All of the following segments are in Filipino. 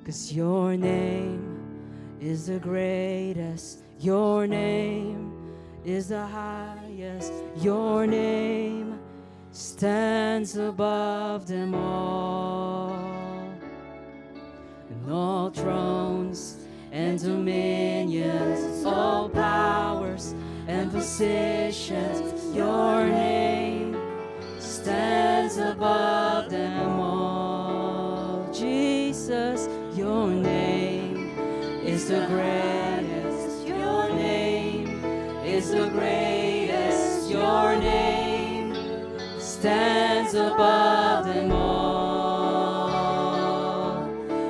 'cause your name is the greatest. Your name is the highest. Your name stands above them all. And all thrones and dominions, all powers and positions, your name stands above them all. Jesus, your name is the greatest. Your name is the greatest. Your name stands above them all.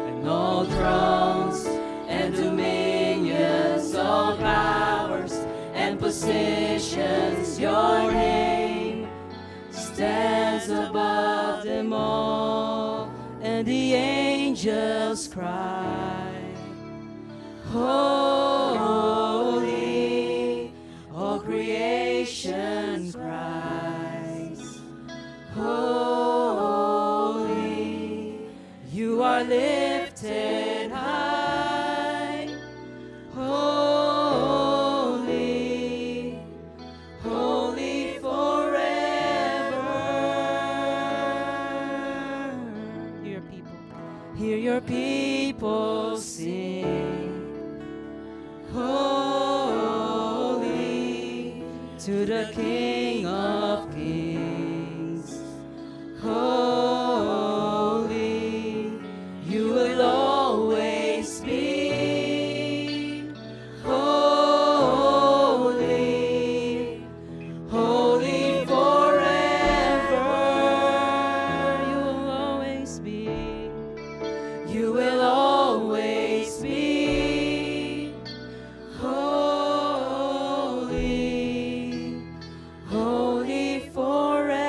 And all thrones and dominions, all powers and positions, your name stands above them all. And the angels cry, holy, all creation cries, holy, you are lifted high, holy, holy forever. Hear your people sing, holy, to the King of Kings. Holy, you will always be. Holy, holy forever. You will always be. You will always be. Holy, holy forever.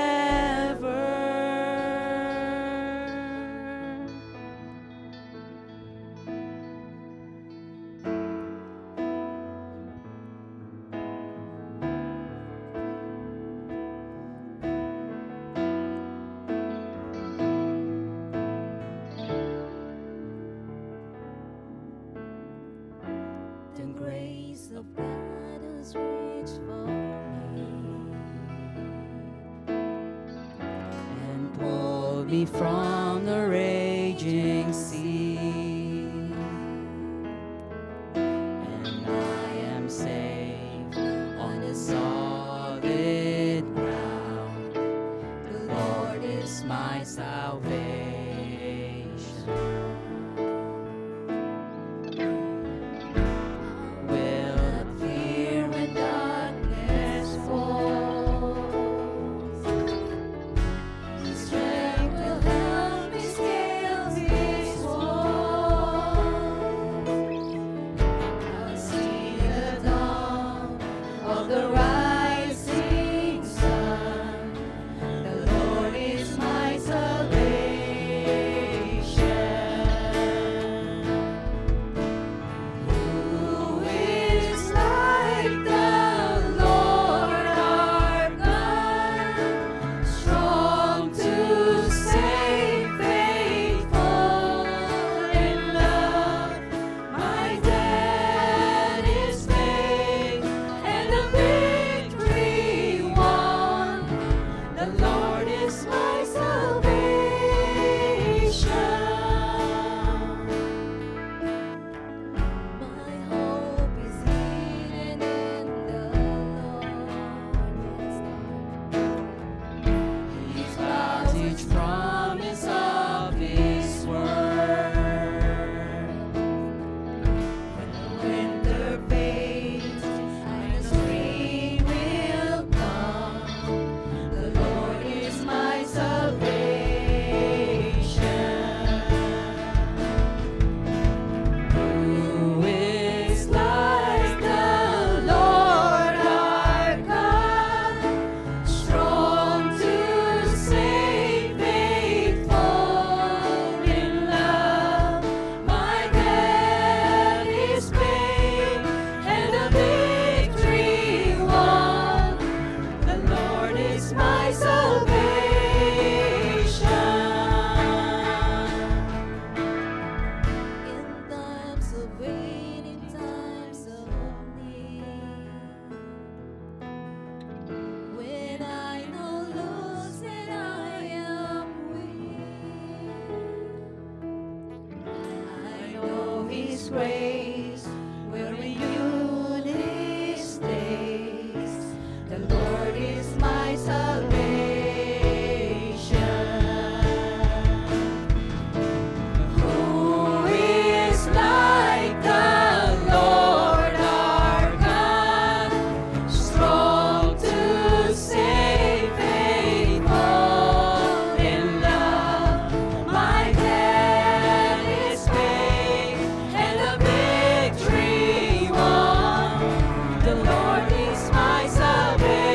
The grace of God has reached for me and pulled me from the raging sea, and I am safe on a solid ground. The Lord is my salvation. Strength will help me scale. His grace will renew these days. The Lord is my salvation. Who is like the Lord our God, strong to save, faithful in love. My debt is paid and the victory won. The Lord is my salvation.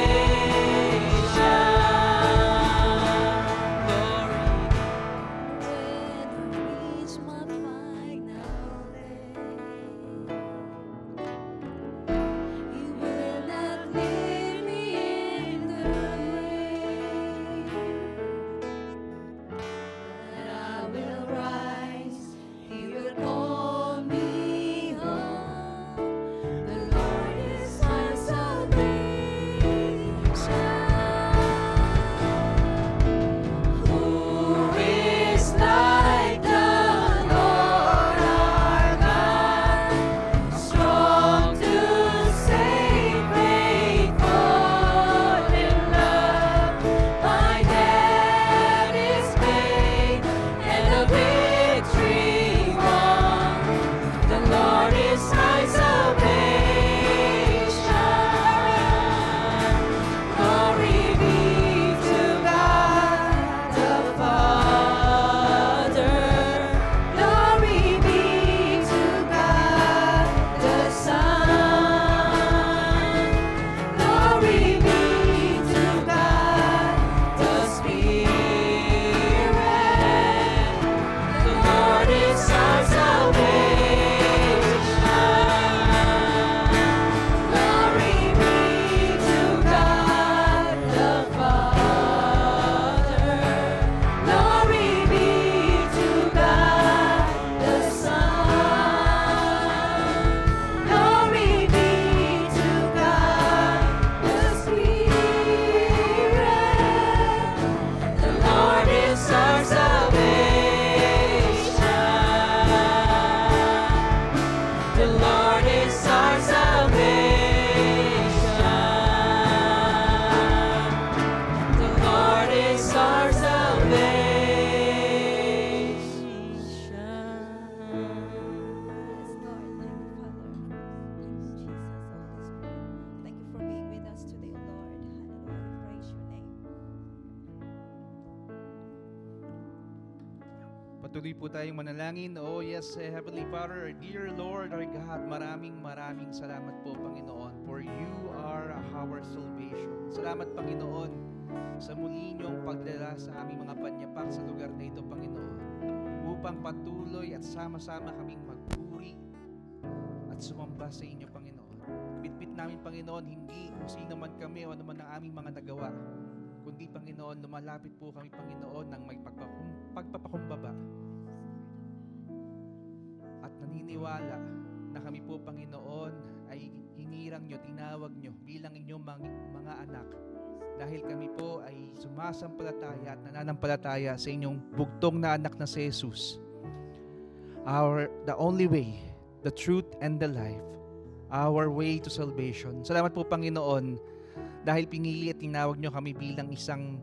Patuloy po tayong manalangin. Oh yes, Heavenly Father, dear Lord, our God, maraming salamat po, Panginoon, for you are our salvation. Salamat, Panginoon, sa muli niyong pagdala sa aming mga panyapak sa lugar na ito, Panginoon, upang patuloy at sama-sama kaming magpuri at sumamba sa inyo, Panginoon. Bitbit namin, Panginoon, hindi kung sino man kami o ano man ang aming mga nagawa, kundi, Panginoon, lumalapit po kami, Panginoon, ng may pagpapakumbaba at naniniwala na kami po, Panginoon, ay hinirang nyo, tinawag nyo bilang inyong mga anak, dahil kami po ay sumasampalataya at nananampalataya sa inyong bugtong na anak na si Jesus, the only way, the truth and the life, our way to salvation. Salamat po, Panginoon, dahil pinili at tinawag nyo kami bilang isang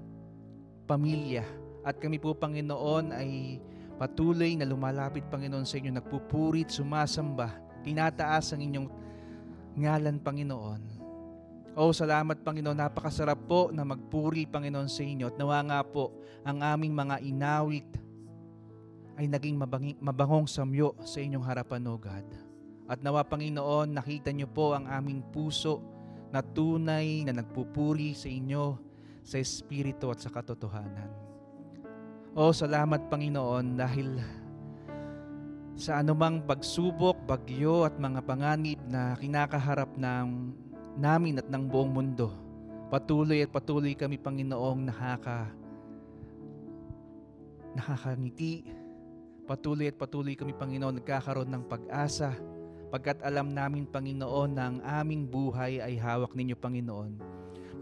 pamilya. At kami po, Panginoon, ay patuloy na lumalapit, Panginoon, sa inyo, nagpupurit, sumasamba, tinataas ang inyong ngalan, Panginoon. Oh, salamat, Panginoon. Napakasarap po na magpuri, Panginoon, sa inyo. At nawa nga po ang aming mga inawit ay naging mabangong samyo sa inyong harapan, O God. At nawa, Panginoon, nakita nyo po ang aming puso na tunay na nagpupuri sa inyo sa Espiritu at sa katotohanan. O salamat, Panginoon, dahil sa anumang pagsubok, bagyo at mga panganib na kinakaharap namin at ng buong mundo, patuloy kami, Panginoong nakakangiti. Patuloy kami, Panginoon, nagkakaroon ng pag-asa, pagkat alam namin, Panginoon, na ang aming buhay ay hawak ninyo, Panginoon.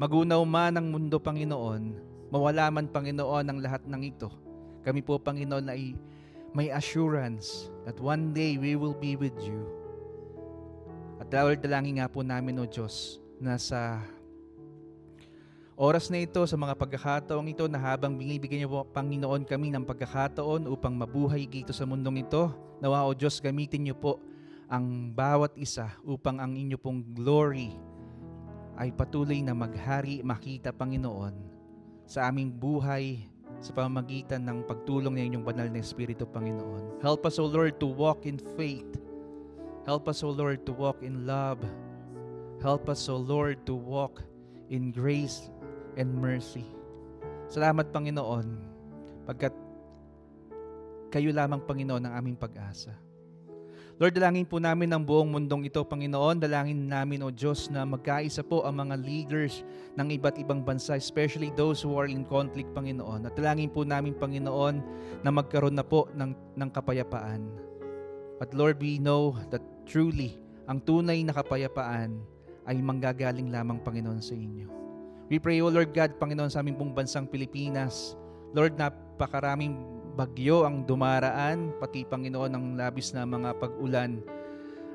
Magunaw man ang mundo, Panginoon, mawala man, Panginoon, ang lahat ng ito, kami po, Panginoon, ay may assurance that one day we will be with you. At Lord, dalangin nga po namin, O Diyos, na sa oras na ito, sa mga pagkakataong ito, na habang binibigyan niyo po, Panginoon, kami ng pagkakataon upang mabuhay dito sa mundong ito, nawa, O Diyos, gamitin niyo po ang bawat isa upang ang inyo pong glory ay patuloy na maghari, makita, Panginoon, sa aming buhay, sa pamamagitan ng pagtulong ng inyong banal na Espiritu, Panginoon. Help us, O Lord, to walk in faith. Help us, O Lord, to walk in love. Help us, O Lord, to walk in grace and mercy. Salamat, Panginoon, pagkat kayo lamang, Panginoon, ang aming pag-asa. Lord, dalangin po namin ang buong mundong ito, Panginoon. Dalangin namin, O Diyos, na magkaisa po ang mga leaders ng iba't ibang bansa, especially those who are in conflict, Panginoon. At dalangin po namin, Panginoon, na magkaroon na po ng kapayapaan. But Lord, we know that truly, ang tunay na kapayapaan ay manggagaling lamang, Panginoon, sa inyo. We pray, O Lord God, Panginoon, sa aming pong bansang Pilipinas. Lord, napakaraming bagyo ang dumaraan, pati, Panginoon, ang labis na mga pag-ulan.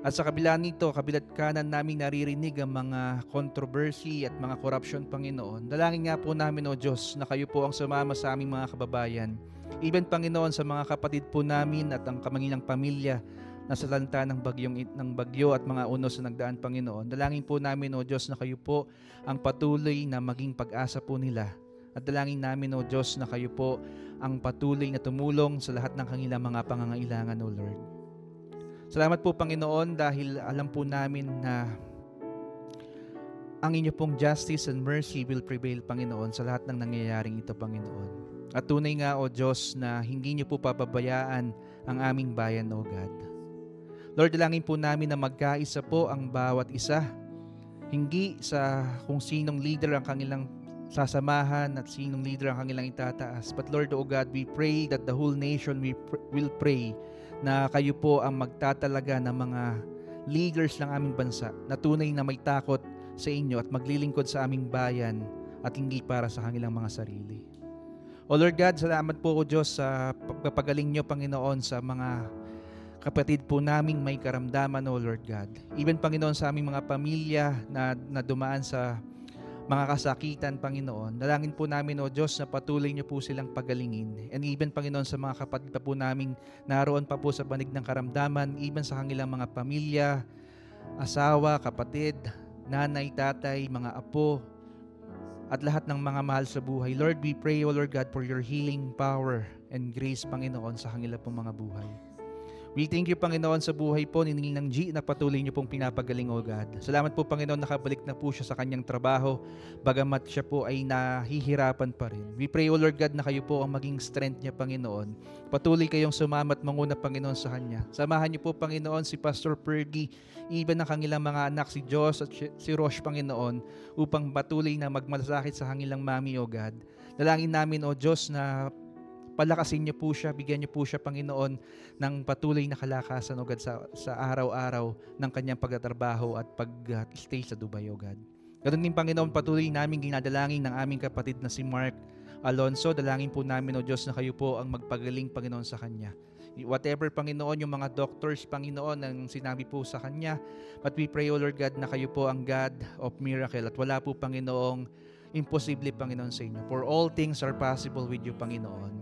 At sa kabila nito, kabilat kanan namin naririnig ang mga controversy at mga corruption, Panginoon. Dalangin nga po namin, O Diyos, na kayo po ang sumama sa aming mga kababayan. Even, Panginoon, sa mga kapatid po namin at ang kanilang pamilya na sa lanta ng bagyo at mga unos na nagdaan, Panginoon. Dalangin po namin, O Diyos, na kayo po ang patuloy na maging pag-asa po nila. At dalangin namin, O Diyos, na kayo po ang patuloy na tumulong sa lahat ng kanilang mga pangangailangan, O Lord. Salamat po, Panginoon, dahil alam po namin na ang inyo pong justice and mercy will prevail, Panginoon, sa lahat ng nangyayaring ito, Panginoon. At tunay nga, O Diyos, na hindi niyo po papabayaan ang aming bayan, O God. Lord, dalangin po namin na magkaisa po ang bawat isa, hindi sa kung sinong leader ang kanilang sasamahan at sinong leader ang kanilang itataas. But Lord, O God, we pray that the whole nation will pray na kayo po ang magtatalaga ng mga leaders ng aming bansa na tunay na may takot sa inyo at maglilingkod sa aming bayan at hindi para sa kanilang mga sarili. O Lord God, salamat po, O Diyos, sa pagpapagaling niyo, Panginoon, sa mga kapatid po naming may karamdaman, O Lord God. Even, Panginoon, sa aming mga pamilya na dumaan sa mga kasakitan, Panginoon. Dalangin po namin, O Diyos, na patuloy niyo po silang pagalingin. And even, Panginoon, sa mga kapatid pa po naming naroon pa po sa banig ng karamdaman, even sa kanilang mga pamilya, asawa, kapatid, nanay, tatay, mga apo, at lahat ng mga mahal sa buhay. Lord, we pray, O Lord God, for your healing power and grace, Panginoon, sa kanila pong mga buhay. We thank you, Panginoon, sa buhay po ni Ninang G na patuloy niyo pong pinapagaling, O God. Salamat po, Panginoon, nakabalik na po siya sa kanyang trabaho, bagamat siya po ay nahihirapan pa rin. We pray, O Lord God, na kayo po ang maging strength niya, Panginoon. Patuloy kayong sumamat manguna, Panginoon, sa kanya. Samahan niyo po, Panginoon, si Pastor Fergie, even ang kanilang mga anak, si Joss at si Rosh, Panginoon, upang patuloy na magmalasakit sa kanilang mami, O God. Dalangin namin, O Diyos, na palakasin niyo po siya, bigyan niyo po siya, Panginoon, ng patuloy na kalakasan, O God, sa araw-araw ng kanyang pagtatrabaho at pag-stay sa Dubai, O God. Ganun din, Panginoon, patuloy namin ginadalangin ng aming kapatid na si Mark Alonso. Dalangin po namin, O Diyos, na kayo po ang magpagaling, Panginoon, sa kanya. Whatever, Panginoon, yung mga doctors, Panginoon, ang sinabi po sa kanya. But we pray, O Lord God, na kayo po ang God of miracle at wala po, Panginoong imposible, Panginoon, sa inyo. For all things are possible with you, Panginoon.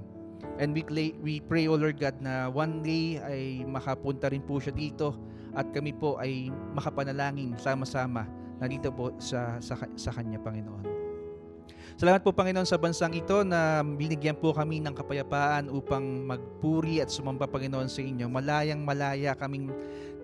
And we pray, O Lord God, na one day ay makapunta rin po siya dito at kami po ay makapanalangin sama-sama na dito po sa Kanya, Panginoon. Salamat po, Panginoon, sa bansang ito na binigyan po kami ng kapayapaan upang magpuri at sumamba, Panginoon, sa inyo. Malayang-malaya kaming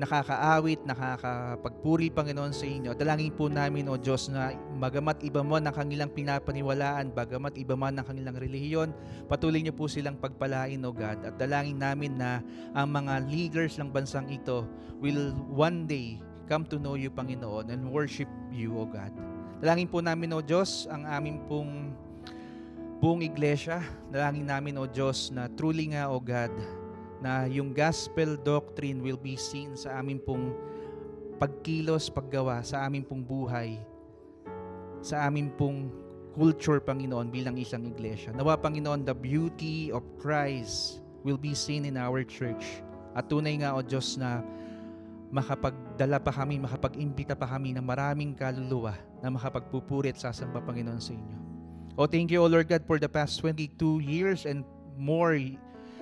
nakakaawit, nakakapagpuri, Panginoon, sa inyo. Dalangin po namin, O Diyos, na bagamat iba man ang kanilang pinapaniwalaan, bagamat iba man ang kanilang relihiyon, patuloy niyo po silang pagpalain, O God. At dalangin namin na ang mga leaders ng bansang ito will one day come to know you, Panginoon, and worship you, O God. Dalangin po namin, O Diyos, ang aming pong iglesia. Dalangin namin, O Diyos, na truly nga, O God, na yung gospel doctrine will be seen sa aming pong pagkilos, paggawa, sa aming pong buhay, sa aming pong culture, Panginoon, bilang isang iglesia. Nawa, Panginoon, the beauty of Christ will be seen in our church. At tunay nga, O Diyos, na makapagdala pa kami, makapag-imbita pa kami ng maraming kaluluwa na makapagpupuri at sasamba, Panginoon, sa inyo. O thank you, O Lord God, for the past 22 years and more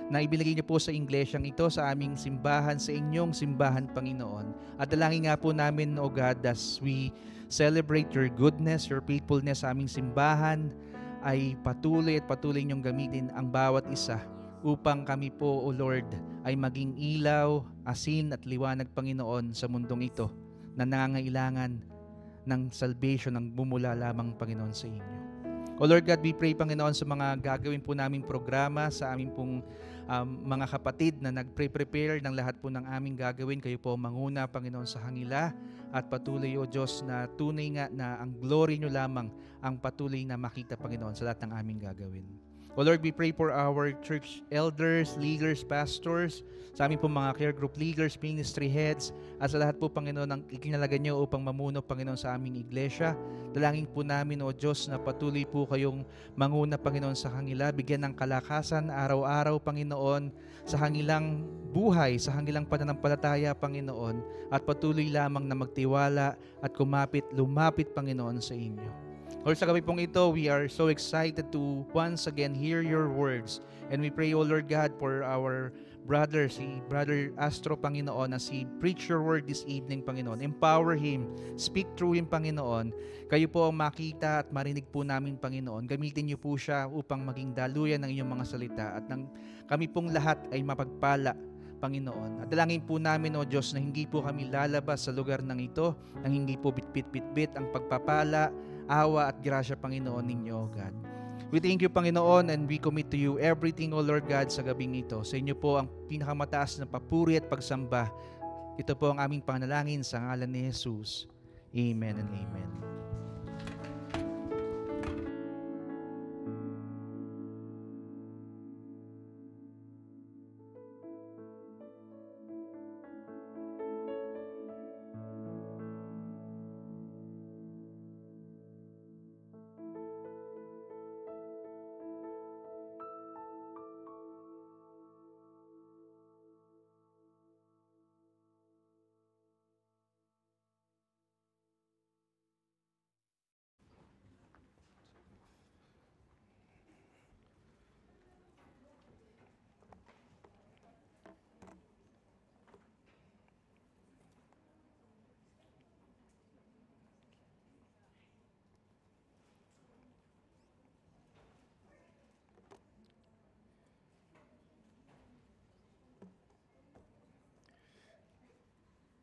na ibinigay niyo po sa inglesyang ito, sa aming simbahan, sa inyong simbahan, Panginoon. At dalangin nga po namin, O God, as we celebrate your goodness, your faithfulness sa aming simbahan, ay patuloy at patuloy niyong gamitin ang bawat isa upang kami po, O Lord, ay maging ilaw, asin at liwanag, Panginoon, sa mundong ito na nangangailangan ng salvation, ng bumula lamang, Panginoon, sa inyo. O Lord God, we pray, Panginoon, sa mga gagawin po naming programa, sa aming pong mga kapatid na nagpre-prepare ng lahat po ng aming gagawin. Kayo po manguna, Panginoon, sa hangila at patuloy, O Diyos, na tunay nga na ang glory nyo lamang ang patuloy na makita, Panginoon, sa lahat ng aming gagawin. O Lord, we pray for our church elders, leaders, pastors, sa aming po mga care group leaders, ministry heads, at sa lahat po, Panginoon, ang ikinalagan nyo upang mamuno, Panginoon, sa aming iglesia. Dalangin po namin, O Diyos, na patuloy po kayong manguna, Panginoon, sa kanila, bigyan ng kalakasan araw-araw, Panginoon, sa kanilang buhay, sa kanilang pananampalataya, Panginoon, at patuloy lamang na magtiwala at lumapit, Panginoon, sa inyo. Lord, sa gabi pong ito, we are so excited to once again hear your words. And we pray, O Lord God, for our brother, si Brother Astro, Panginoon, as he preach your word this evening, Panginoon. Empower him, speak through him, Panginoon. Kayo po ang makita at marinig po namin, Panginoon. Gamitin niyo po siya upang maging daluyan ng inyong mga salita at kami pong lahat ay mapagpala, Panginoon. At dalangin po namin, O Diyos, na hindi po kami lalabas sa lugar ng ito, nang hindi po bitbit ang pagpapala, awa at grasya, Panginoon ninyo, O God. We thank you, Panginoon, and we commit to you everything, O Lord God, sa gabing ito. Sa inyo po ang pinakamataas na papuri at pagsamba. Ito po ang aming panalangin sa ngalan ni Jesus. Amen and amen.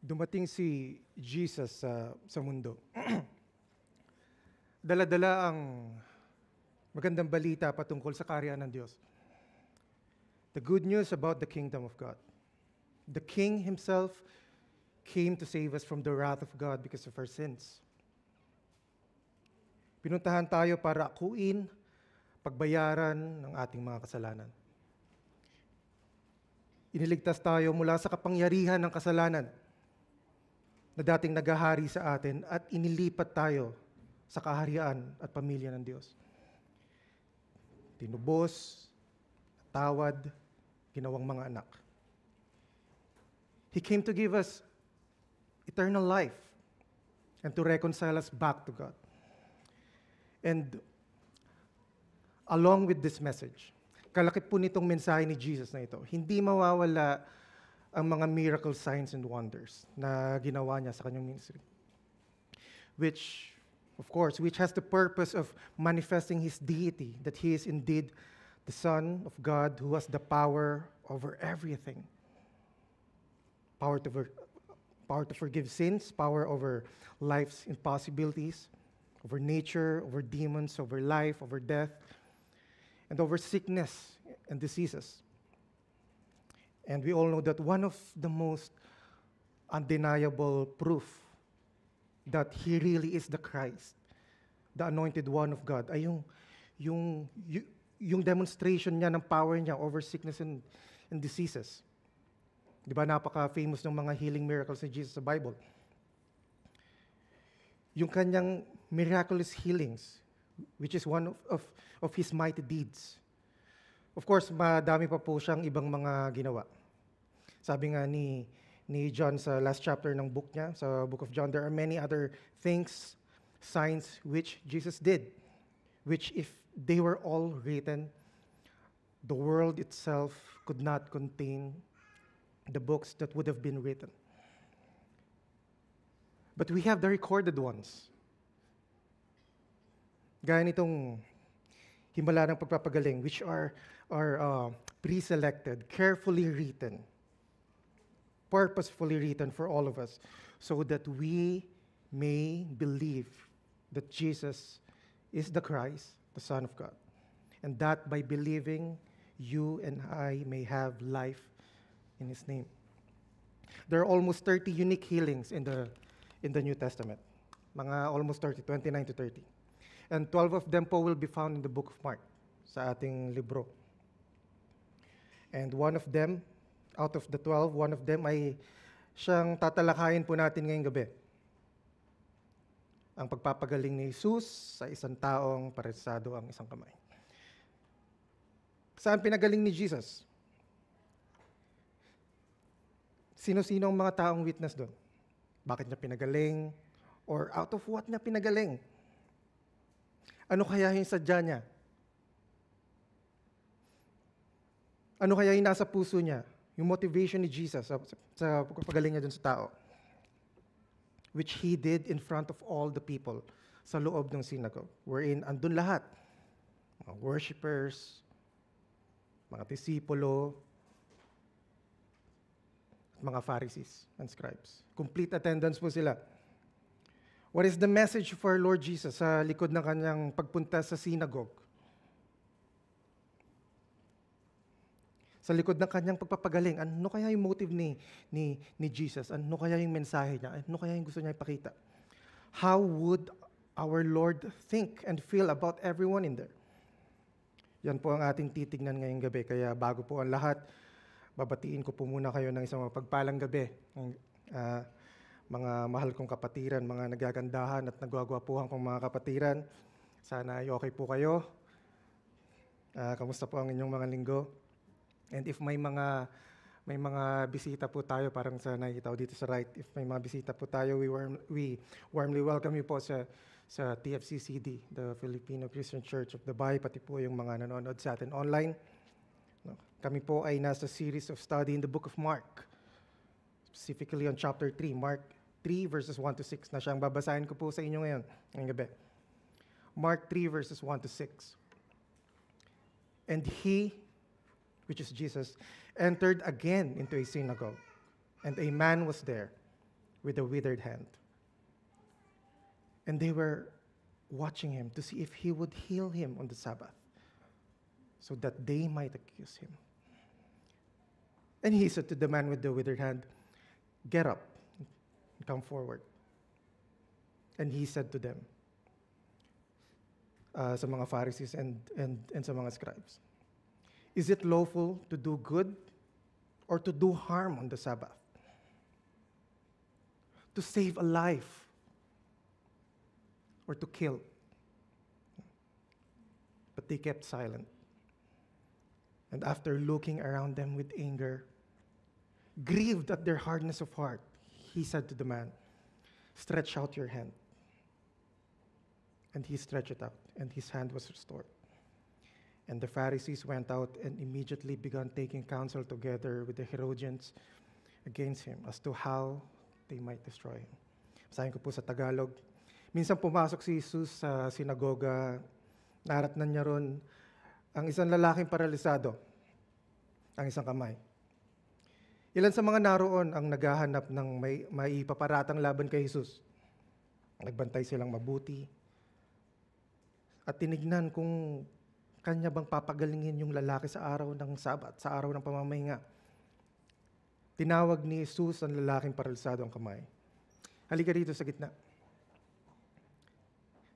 Dumating si Jesus sa mundo. Dala-dala ang magandang balita patungkol sa kaharian ng Diyos. The good news about the kingdom of God. The King himself came to save us from the wrath of God because of our sins. Pinuntahan tayo para akuin, pagbayaran ng ating mga kasalanan. Iniligtas tayo mula sa kapangyarihan ng kasalanan na dating naghahari sa atin at inilipat tayo sa kaharian at pamilya ng Diyos. Tinubos, tawad, ginawang mga anak. He came to give us eternal life and to reconcile us back to God. And along with this message, kalakip po nitong mensahe ni Jesus na ito, hindi mawawala ang mga miracle signs and wonders na ginawa niya sa kanyang ministry. Which has the purpose of manifesting His deity, that He is indeed the Son of God who has the power over everything. Power to forgive sins, power over life's impossibilities, over nature, over demons, over life, over death, and over sickness and diseases. And we all know that one of the most undeniable proof that He really is the Christ, the anointed one of God, ay yung demonstration niya ng power niya over sickness and diseases. Di ba napaka-famous ng mga healing miracles ni Jesus sa Bible? Yung kanyang miraculous healings, which is one of His mighty deeds. Of course, madami pa po siyang ibang mga ginawa. Sabi nga ni John sa last chapter ng book niya, sa book of John, there are many other things, signs which Jesus did, which if they were all written, the world itself could not contain the books that would have been written. But we have the recorded ones. Gaya nitong himala ng pagpapagaling, which are pre-selected, carefully written, purposefully written for all of us, so that we may believe that Jesus is the Christ, the Son of God, and that by believing, you and I may have life in His name. There are almost 30 unique healings in the New Testament. Mga almost 30, 29 to 30. And 12 of them po will be found in the book of Mark, sa ating libro. And one of them, out of the 12, one of them ay siyang tatalakayin po natin ngayong gabi. Ang pagpapagaling ni Jesus sa isang taong paralisado ang isang kamay. Saan pinagaling ni Jesus? Sino-sino ang mga taong witness doon? Bakit niya pinagaling? Or out of what niya pinagaling? Ano kaya yung sadya niya? Ano kaya yung nasa puso niya? Yung motivation ni Jesus sa pagpapagaling niya dun sa tao. Which He did in front of all the people sa loob ng synagogue. Wherein andun lahat. Mga worshipers, mga disipulo, mga Pharisees and scribes. Complete attendance po sila. What is the message for our Lord Jesus sa likod ng kanyang pagpunta sa synagogue? Sa likod ng kanyang pagpapagaling, ano kaya yung motive ni Jesus? Ano kaya yung mensahe niya? Ano kaya yung gusto niya ipakita? How would our Lord think and feel about everyone in there? Yan po ang ating titignan ngayong gabi. Kaya bago po ang lahat, babatiin ko po muna kayo ng isang mapagpalang gabi. Mga mahal kong kapatiran, mga nagagandahan at nagwagwapuhan kong mga kapatiran. Sana ay okay po kayo. Kamusta po ang inyong mga linggo? And if may mga bisita po tayo, parang sa nakikita ko dito sa right, if may mga bisita po tayo, we warmly welcome you po sa TFCCD, the Filipino Christian Church of the Bay, pati po yung mga nanonood sa atin online. Kami po ay nasa series of study in the book of Mark, specifically on chapter 3, Mark 3 verses 1 to 6, na siyang babasahin ko po sa inyo ngayon, ngayong gabi. Mark 3 verses 1 to 6. And He, which is Jesus, entered again into a synagogue, and a man was there with a withered hand. And they were watching Him to see if He would heal him on the Sabbath, so that they might accuse Him. And He said to the man with the withered hand, "Get up, and come forward." And He said to them, sa mga Pharisees and sa mga scribes, "Is it lawful to do good or to do harm on the Sabbath? To save a life or to kill?" But they kept silent. And after looking around them with anger, grieved at their hardness of heart, He said to the man, "Stretch out your hand." And he stretched it out, and his hand was restored. And the Pharisees went out and immediately began taking counsel together with the Herodians against Him as to how they might destroy Him. Basahin ko po sa Tagalog. Minsan pumasok si Jesus sa sinagoga, naratnan niya ron ang isang lalaking paralisado, ang isang kamay. Ilan sa mga naroon ang naghahanap ng may ipaparatang laban kay Jesus. Nagbantay silang mabuti at tinignan kung kanya bang papagalingin yung lalaki sa araw ng Sabat, sa araw ng pamamahinga. Tinawag ni Jesus ang lalaking paralisado ang kamay. Halika dito sa gitna.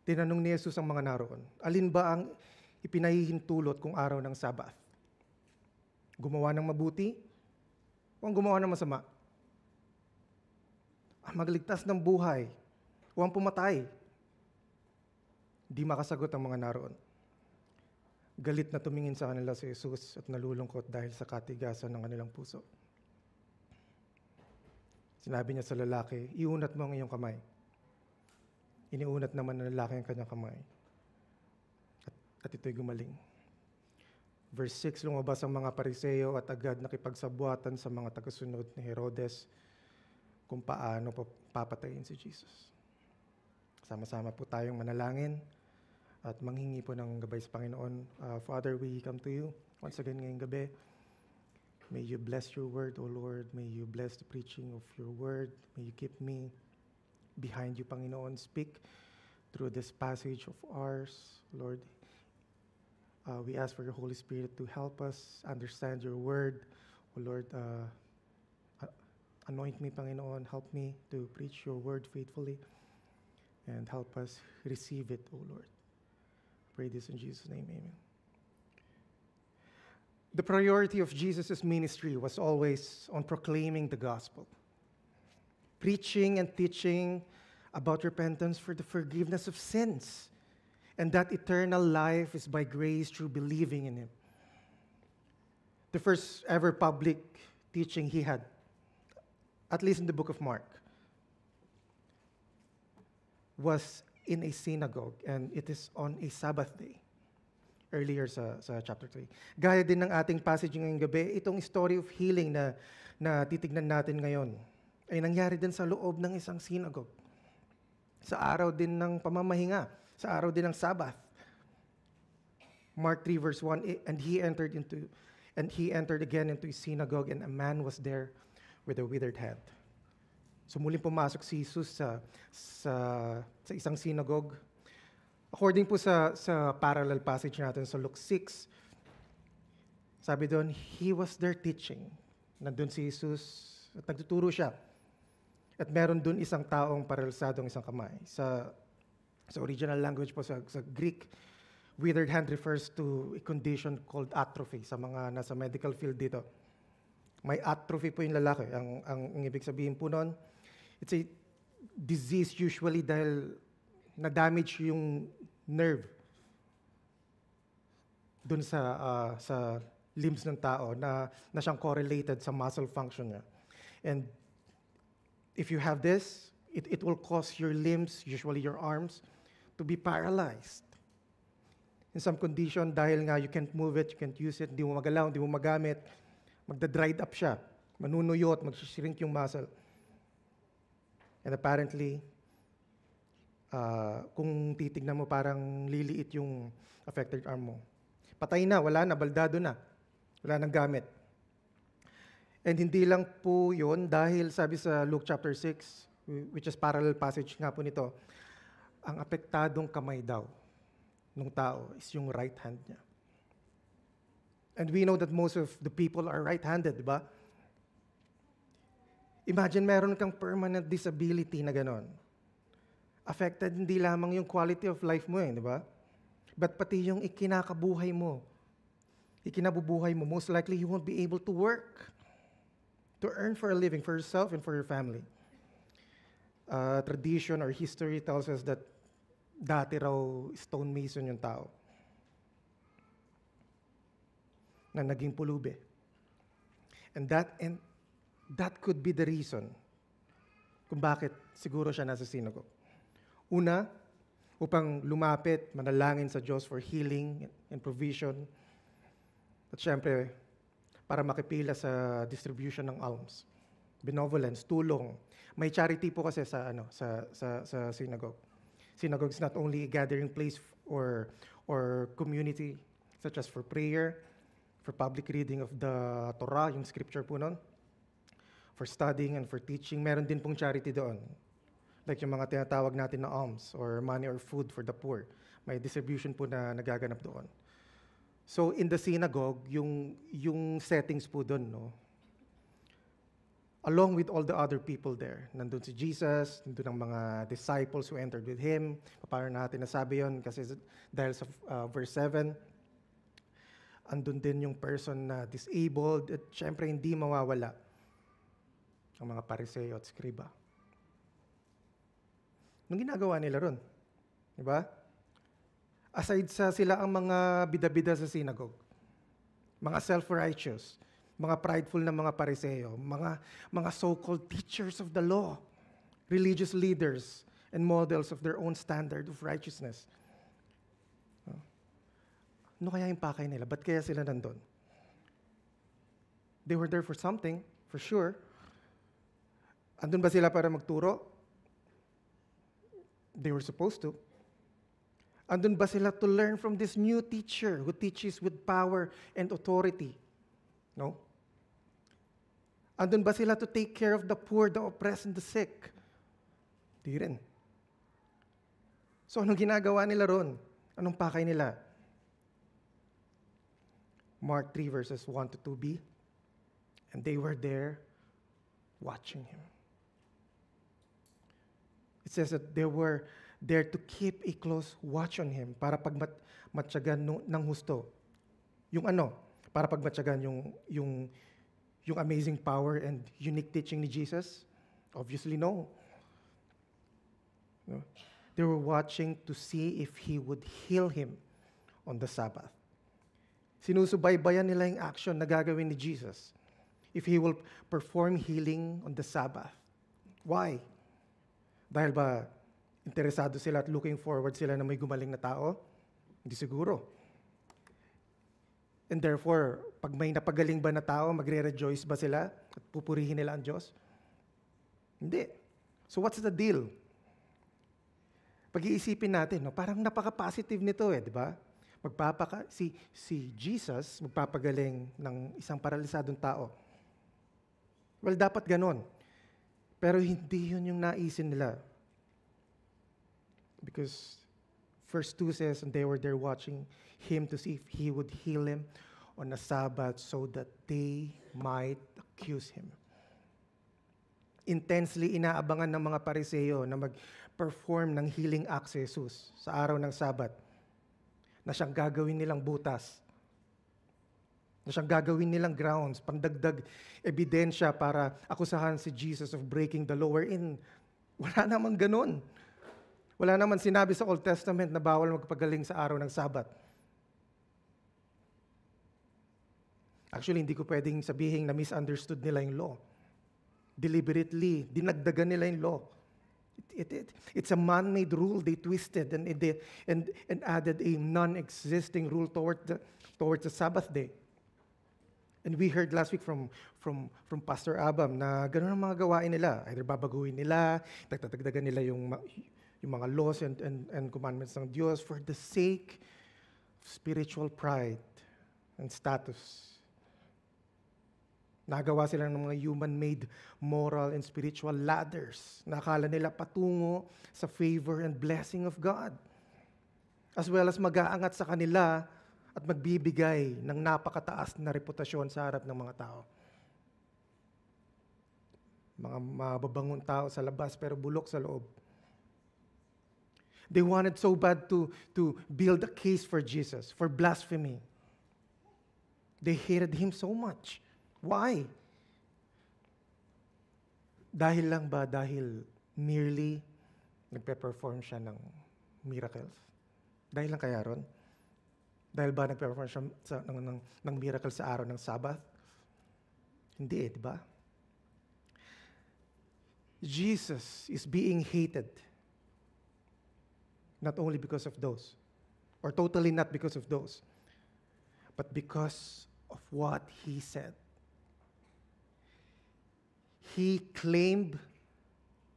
Tinanong ni Jesus ang mga naroon, alin ba ang ipinahihintulot kung araw ng Sabat? Gumawa ng mabuti o ang gumawa ng masama? Ang magligtas ng buhay o ang pumatay? Di makasagot ang mga naroon. galit na tumingin sa kanila si Jesus at nalulungkot dahil sa katigasan ng kanilang puso. Sinabi niya sa lalaki, iunat mo ang iyong kamay. Iniunat naman ng lalaki ang kanyang kamay. At ito'y gumaling. Verse 6, lumabas ang mga Pariseo at agad nakipagsabwatan sa mga tagasunod ni Herodes kung paano papatayin si Jesus. Sama-sama po tayong manalangin at manghingi po ng gabay sa Panginoon. Father, we come to you once again ngayong gabi. May you bless your word, O Lord. May you bless the preaching of your word. May you keep me behind you, Panginoon. Speak through this passage of ours, Lord. We ask for your Holy Spirit to help us understand your word. O Lord, anoint me, Panginoon. Help me to preach your word faithfully and help us receive it, O Lord. Pray this in Jesus' name, amen. The priority of Jesus' ministry was always on proclaiming the gospel, preaching and teaching about repentance for the forgiveness of sins, and that eternal life is by grace through believing in Him. The first ever public teaching He had, at least in the book of Mark, was in a synagogue, and it is on a Sabbath day, earlier sa chapter 3. Gaya din ng ating passage ngayong gabi, itong story of healing na titignan natin ngayon ay nangyari din sa loob ng isang synagogue. Sa araw din ng pamamahinga, sa araw din ng Sabbath. Mark 3 verse 1, and he entered again into a synagogue, and a man was there with a withered hand. So muling pumasok si Jesus sa isang synagogue. According po sa parallel passage natin sa Luke 6, sabi doon, he was there teaching. Nandun si Jesus at nagtuturo siya. At meron doon isang taong paralisadong isang kamay. Sa original language po, sa Greek, withered hand refers to a condition called atrophy sa mga nasa medical field dito. May atrophy po yung lalaki. Ang ibig sabihin po noon, it's a disease usually dahil na-damage yung nerve dun sa limbs ng tao na siyang correlated sa muscle function niya. And if you have this, it will cause your limbs, usually your arms, to be paralyzed. In some condition, dahil nga you can't move it, you can't use it, hindi mo magalaw, hindi mo magamit, magda-dried up siya, manunuyot, mag-shrink yung muscle. And apparently, kung titignan mo, parang liliit yung affected arm mo. Patay na, wala na, baldado na. Wala nang gamit. And hindi lang po yun, dahil sabi sa Luke chapter 6, which is parallel passage nga po nito, ang apektadong kamay daw ng tao is yung right hand niya. And we know that most of the people are right-handed, di ba? Imagine meron kang permanent disability na ganon. Affected hindi lamang yung quality of life mo di ba? But pati yung ikinabubuhay mo, most likely you won't be able to work, to earn for a living for yourself and for your family. Tradition or history tells us that dati raw stonemason yung tao na naging pulubi. And that could be the reason kung bakit siguro siya nasa synagogue. Una, upang lumapit, manalangin sa Diyos for healing and provision. At syempre, para makipila sa distribution ng alms. Benevolence, tulong. May charity po kasi sa synagogue. Synagogue is not only a gathering place or community, such as for prayer, for public reading of the Torah, yung scripture po nun, for studying and for teaching. Meron din pong charity doon. Like yung mga tinatawag natin na alms or money or food for the poor. May distribution po na nagaganap doon. So in the synagogue, yung settings po doon, no? Along with all the other people there. Nandun si Jesus, nandun ang mga disciples who entered with Him. Paano natin nasabi yun? Kasi dahil sa verse 7, andun din yung person na disabled at syempre hindi mawawala ang mga Pariseo at Skriba. Nung ginagawa nila ron, di ba? Aside sa sila ang mga bida-bida sa synagogue, mga self-righteous, mga prideful na mga pariseo, mga so-called teachers of the law, religious leaders, and models of their own standard of righteousness. Ano kaya yung pakay nila? Ba't kaya sila nandun? They were there for something, for sure. Andun ba sila para magturo? They were supposed to. Andun ba sila to learn from this new teacher who teaches with power and authority? No? Andun ba sila to take care of the poor, the oppressed, and the sick? Di rin. So anong ginagawa nila ron? Anong pakay nila? Mark 3 verses 1 to 2b. And they were there watching him. It says that they were there to keep a close watch on him para pagmatyagan ng husto. Yung ano? Para pagmatyagan yung amazing power and unique teaching ni Jesus? Obviously, no. No. They were watching to see if he would heal him on the Sabbath. Sinusubaybayan nila yung action na gagawin ni Jesus if he will perform healing on the Sabbath. Why? Dahil ba interesado sila at looking forward sila na may gumaling na tao? Hindi siguro. And therefore, pag may napagaling ba na tao, magre-rejoice ba sila at pupurihin nila ang Diyos? Hindi. So what's the deal? Pag-iisipin natin, no? Parang napaka-positive nito di ba? Si Jesus magpapagaling ng isang paralisadong tao. Well, dapat ganon. Pero hindi yun yung naisin nila. Because verse 2 says, and they were there watching him to see if he would heal him on a Sabbath so that they might accuse him. Intensely inaabangan ng mga Pariseo na mag-perform ng healing act si Jesus sa araw ng Sabat, na siyang gagawin nilang butas, na siyang gagawin nilang grounds, pandagdag ebidensya para akusahan si Jesus of breaking the law. Wherein, wala namang ganun. Wala naman sinabi sa Old Testament na bawal magpagaling sa araw ng Sabat. Actually, hindi ko pwedeng sabihin na misunderstood nila yung law. Deliberately, dinagdagan nila yung law. It's a man-made rule they twisted and added a non-existing rule towards the Sabbath day. And we heard last week from Pastor Abam na gano'n ang mga gawain nila. Either babaguhin nila, dagdagan nila yung mga laws and commandments ng Diyos for the sake of spiritual pride and status. Nagawa sila ng mga human-made moral and spiritual ladders na akala nila patungo sa favor and blessing of God. As well as mag-aangat sa kanila at magbibigay ng napakataas na reputasyon sa harap ng mga tao. Mga mababangong tao sa labas pero bulok sa loob. They wanted so bad to build a case for Jesus, for blasphemy. They hated him so much. Why? Dahil lang ba dahil merely nagpe-perform siya ng miracles? Dahil lang kaya ron? Dahil ba nagpe-perform siya ng miracle sa araw ng Sabbath? Hindi di ba? Jesus is being hated not only because of those, or totally not because of those, but because of what he said. He claimed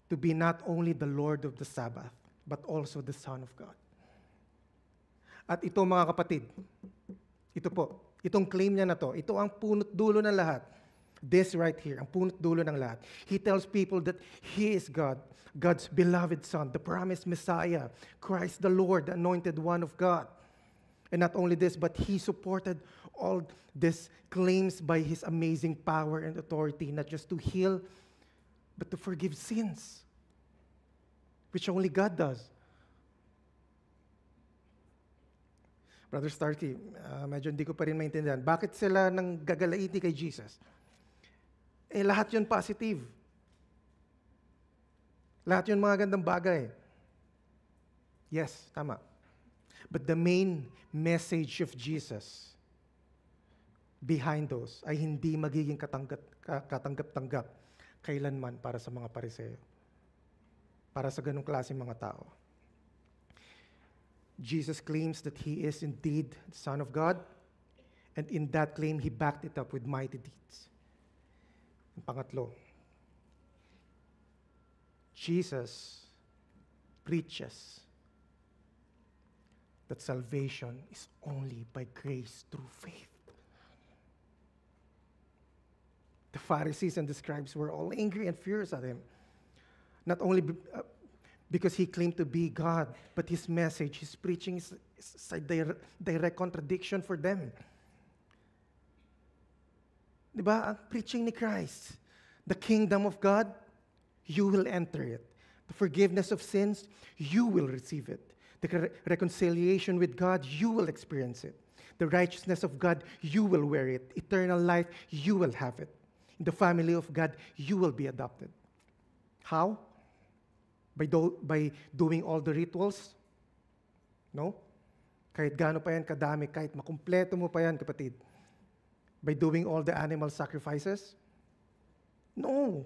to be not only the Lord of the Sabbath, but also the Son of God. At ito mga kapatid, itong claim niya na to, ito ang punot dulo ng lahat. This right here, ang punot dulo ng lahat. He tells people that He is God, God's beloved Son, the promised Messiah, Christ the Lord, the anointed one of God. And not only this, but He supported all these claims by His amazing power and authority, not just to heal, but to forgive sins, which only God does. Brother Starkey, medyo hindi ko pa rin maintindihan. Bakit sila nang gagalaiti kay Jesus? Lahat yun positive. Lahat yun mga gandang bagay. Yes, tama. But the main message of Jesus behind those ay hindi magiging katanggap-tanggap kailanman para sa mga Pariseo. Para sa ganung klaseng mga tao. Jesus claims that He is indeed the Son of God, and in that claim, He backed it up with mighty deeds. Ang pangatlo, Jesus preaches that salvation is only by grace through faith. The Pharisees and the scribes were all angry and furious at Him. Not only because He claimed to be God, but His message, His preaching is a direct contradiction for them. Diba? Ang preaching ni Christ, the kingdom of God, you will enter it. The forgiveness of sins, you will receive it. The reconciliation with God, you will experience it. The righteousness of God, you will wear it. Eternal life, you will have it. In the family of God, you will be adopted. How? By doing all the rituals? No? Kahit gaano pa yan kadami, kahit makumpleto mo pa yan, kapatid. By doing all the animal sacrifices? No.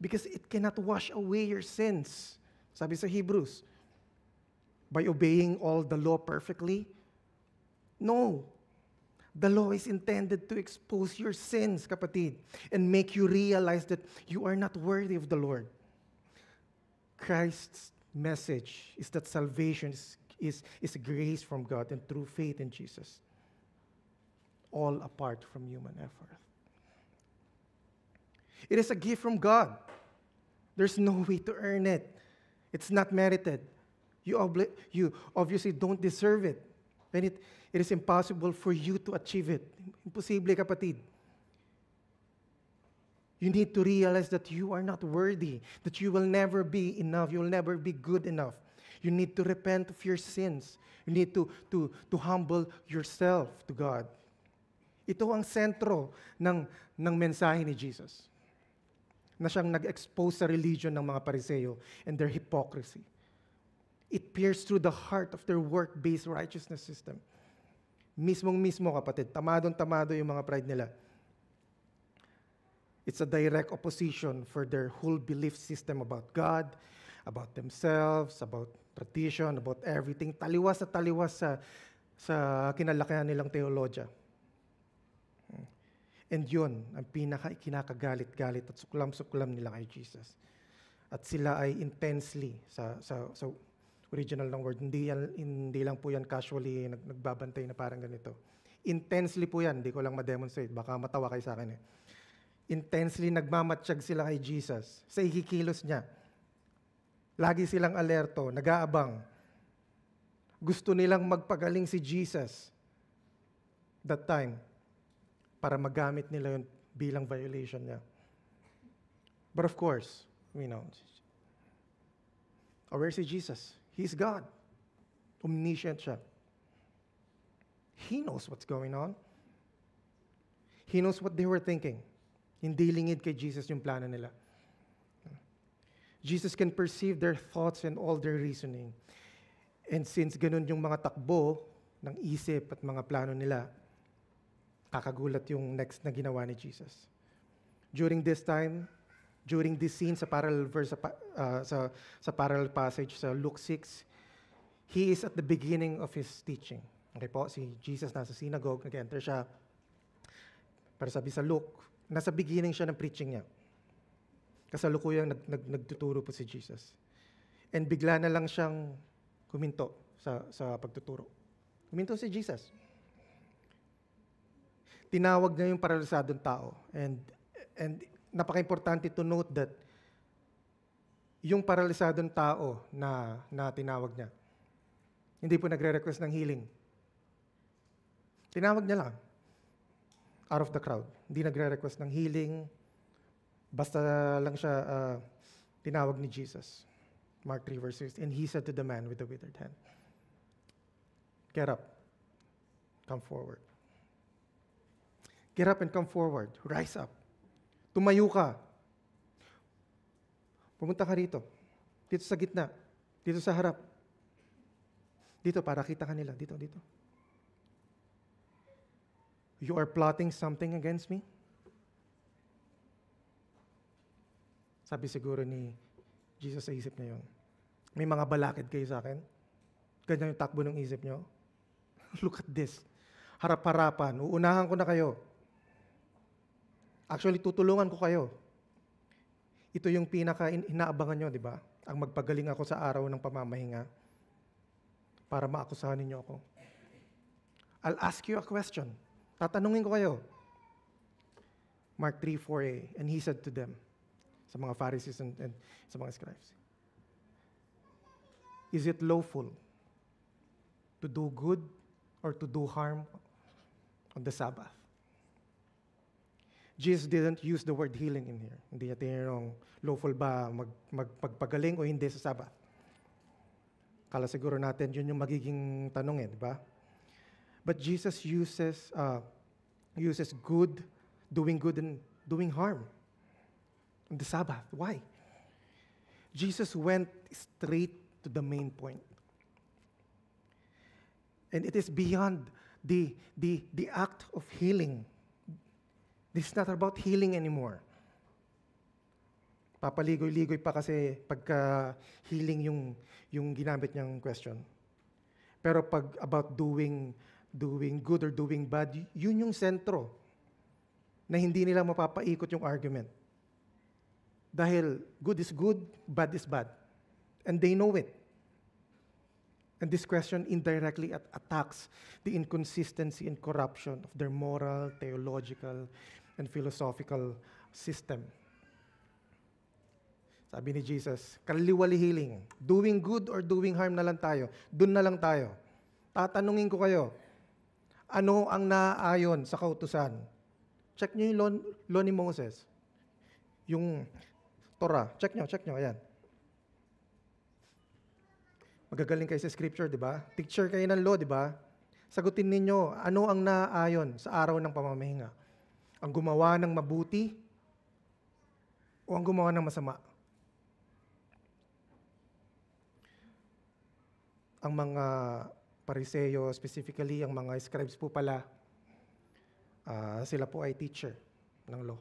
Because it cannot wash away your sins. Sabi sa Hebrews. By obeying all the law perfectly? No. The law is intended to expose your sins, kapatid, and make you realize that you are not worthy of the Lord. Christ's message is that salvation is grace from God and through faith in Jesus, all apart from human effort. It is a gift from God. There's no way to earn it. It's not merited. You obviously don't deserve it. And it is impossible for you to achieve it. Imposible, kapatid. You need to realize that you are not worthy, that you will never be enough, you will never be good enough. You need to repent of your sins. You need to humble yourself to God. Ito ang sentro ng mensahe ni Jesus, na siyang nag-expose sa religion ng mga Pariseo and their hypocrisy. It pierced through the heart of their work-based righteousness system. Mismong-mismo, kapatid, tamadong-tamado yung mga pride nila. It's a direct opposition for their whole belief system about God, about themselves, about tradition, about everything. Taliwas na taliwas sa kinalakihan nilang teologya. And yun, ang kinakagalit-galit at suklam-suklam nila kay Jesus. At sila ay intensely, sa original ng word, hindi lang po yan casually nagbabantay na parang ganito. Intensely po yan, hindi ko lang ma-demonstrate, baka matawa kayo sa akin eh. Intensely nagmamatsyag sila kay Jesus sa ikikilos niya. Lagi silang alerto, nag-aabang. Gusto nilang magpagaling si Jesus that time para magamit nila yun bilang violation niya. But of course, we know, where is Jesus? He's God. Omniscient siya. He knows what's going on. He knows what they were thinking. Hindi lingid kay Jesus yung plano nila. Jesus can perceive their thoughts and all their reasoning. And since ganun yung mga takbo ng isip at mga plano nila, kakagulat yung next na ginawa ni Jesus. During this time, during this scene sa parallel verse sa parallel passage sa Luke 6, he is at the beginning of his teaching. Okay po, si Jesus nasa synagogue, nag-enter siya. Para sabi sa Luke, nasa beginning siya ng preaching niya. Kasalukuyang nagtuturo po si Jesus. And bigla na lang siyang kuminto sa pagtuturo. Kuminto si Jesus. Tinawag niya yung paralisadong tao. And napaka-importante to note that yung paralisadong tao na tinawag niya, hindi po nagre-request ng healing. Tinawag niya lang. Out of the crowd. Hindi nagre-request ng healing. Basta lang siya tinawag ni Jesus. Mark 3 verse 6. And he said to the man with the withered hand, "Get up. Come forward." Get up and come forward. Rise up. Tumayo ka. Pumunta ka rito. Dito sa gitna. Dito sa harap. Dito, para kita kanila. Dito. You are plotting something against me? Sabi siguro ni Jesus sa isip niya yun. May mga balakid kayo sa akin? Ganyan yung takbo ng isip niyo? Look at this. Harap-harapan. Uunahan ko na kayo. Actually, tutulungan ko kayo. Ito yung pinaka-inaabangan nyo, di ba? Ang magpagaling ako sa araw ng pamamahinga para maakusahan ninyo ako. I'll ask you a question. Tatanungin ko kayo. Mark 3:4a, and he said to them, sa mga Pharisees and sa mga scribes, is it lawful to do good or to do harm on the Sabbath? Jesus didn't use the word healing in here. Hindi niya tinanong, lawful ba magpagaling o hindi sa Sabbath? Kala siguro natin, yun yung magiging tanong di ba? But Jesus uses good, doing good, and doing harm on the Sabbath. Why? Jesus went straight to the main point. And it is beyond the act of healing. This is not about healing anymore. Papaligoy-ligoy pa kasi pagka healing yung ginamit niyang question. Pero pag about doing good or doing bad, yun yung sentro na hindi nila mapapaikot yung argument. Dahil good is good, bad is bad. And they know it. And this question indirectly attacks the inconsistency and corruption of their moral, theological, and philosophical system. Sabi ni Jesus, kaliwali healing. Doing good or doing harm na lang tayo. Doon na lang tayo. Tatanungin ko kayo, ano ang naaayon sa kautusan? Check nyo yung law ni Moses. Yung Torah. Check nyo, ayan. Magagaling kayo sa scripture, di ba? Teacher kayo ng law, di ba? Sagutin ninyo, ano ang naaayon sa araw ng pamamahinga? Ang gumawa ng mabuti o ang gumawa ng masama? Ang mga Pariseo, specifically ang mga scribes po pala, sila po ay teacher ng law.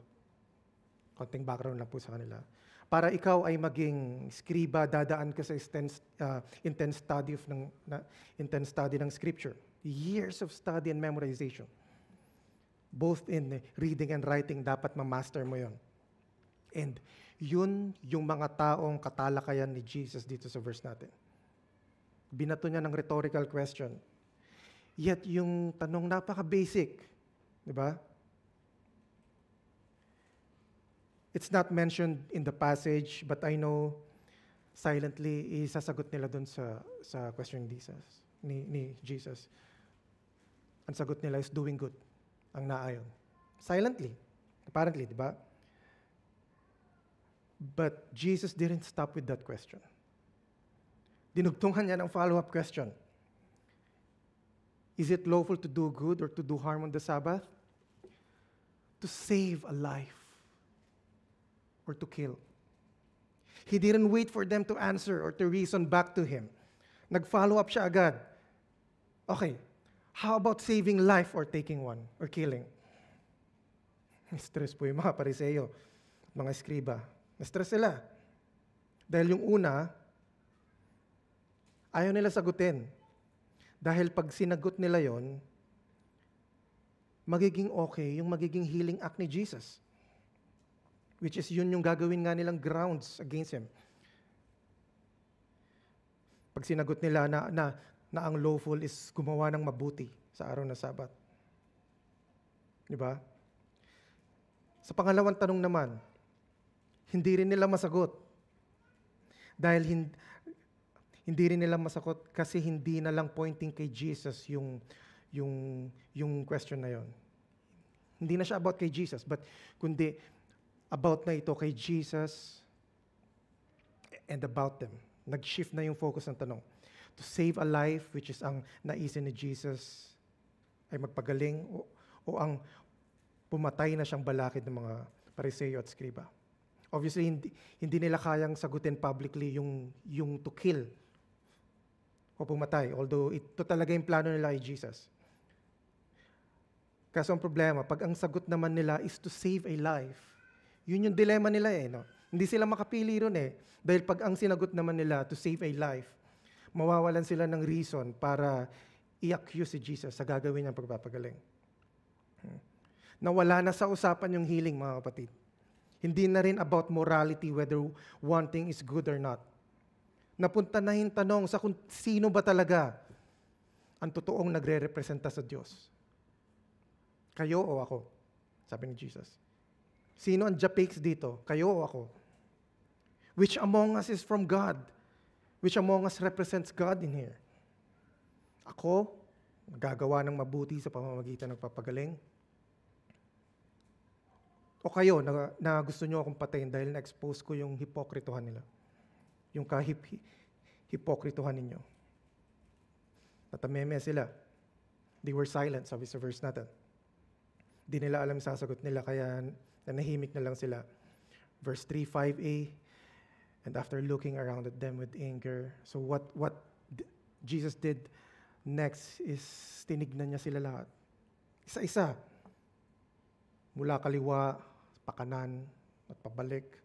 Konting background lang po sa kanila. Para ikaw ay maging scriba, dadaan ka sa intense study ng scripture. Years of study and memorization. Both in reading and writing, dapat ma-master mo yon. And yun yung mga taong katalakayan ni Jesus dito sa verse natin. Binato niya ng rhetorical question. Yet yung tanong napaka-basic, di ba? It's not mentioned in the passage, but I know silently isasagot nila dun sa question ni Jesus. Ang sagot nila is doing good, ang naayon. Silently, apparently, di ba? But Jesus didn't stop with that question. Dinugtungan niya ng follow-up question. Is it lawful to do good or to do harm on the Sabbath? To save a life or to kill. He didn't wait for them to answer or to reason back to him. Nag-follow up siya agad. Okay, how about saving life or taking one or killing? Stress po yung mga Pariseo, mga eskriba. Na-stress sila. Dahil yung una, ayaw nila sagutin. Dahil pag sinagot nila yon, magiging okay yung magiging healing act ni Jesus. Which is yun yung gagawin nga nilang grounds against Him. Pag sinagot nila na ang lawful is gumawa ng mabuti sa araw na Sabat. Di ba? Sa pangalawang tanong naman, hindi rin nila masagot. Dahil hindi rin nila masagot kasi hindi na lang pointing kay Jesus yung question na yon. Hindi na siya about kay Jesus, but kundi about na ito kay Jesus and about them. Nag-shift na yung focus ng tanong. To save a life, which is ang naisin ni Jesus, ay magpagaling o ang pumatay na siyang balakid ng mga Pariseo at Skriba. Obviously, hindi nila kayang sagutin publicly yung to kill. o pumatay. Although ito talaga yung plano nila kay Jesus. Kaso ang problema, pag ang sagot naman nila is to save a life, yun yung dilemma nila eh. No? Hindi sila makapili ron eh. Dahil pag ang sinagot naman nila to save a life, mawawalan sila ng reason para i-accuse si Jesus sa gagawin niyang pagpapagaling. Nawala na sa usapan yung healing, mga kapatid. Hindi na rin about morality, whether one thing is good or not. Napunta na yung tanong sa kung sino ba talaga ang totoong nagre-representa sa Diyos. Kayo o ako? Sabi ni Jesus. Sino ang japakes dito? Kayo o ako? Which among us is from God? Which among us represents God in here? Ako, nagagawa ng mabuti sa pamamagitan ng papagaling? O kayo, na gusto nyo akong patayin dahil na-expose ko yung hipokrituhan nila? Yung hipokrituhan ninyo? Natameme sila. They were silent, sabi sa verse natin. Di nila alam sasagot nila, kaya nanahimik na lang sila. Verse 3, 5a, and after looking around at them with anger, so what Jesus did next is tinignan niya sila lahat. Isa-isa. Mula kaliwa, pakanan, at pabalik.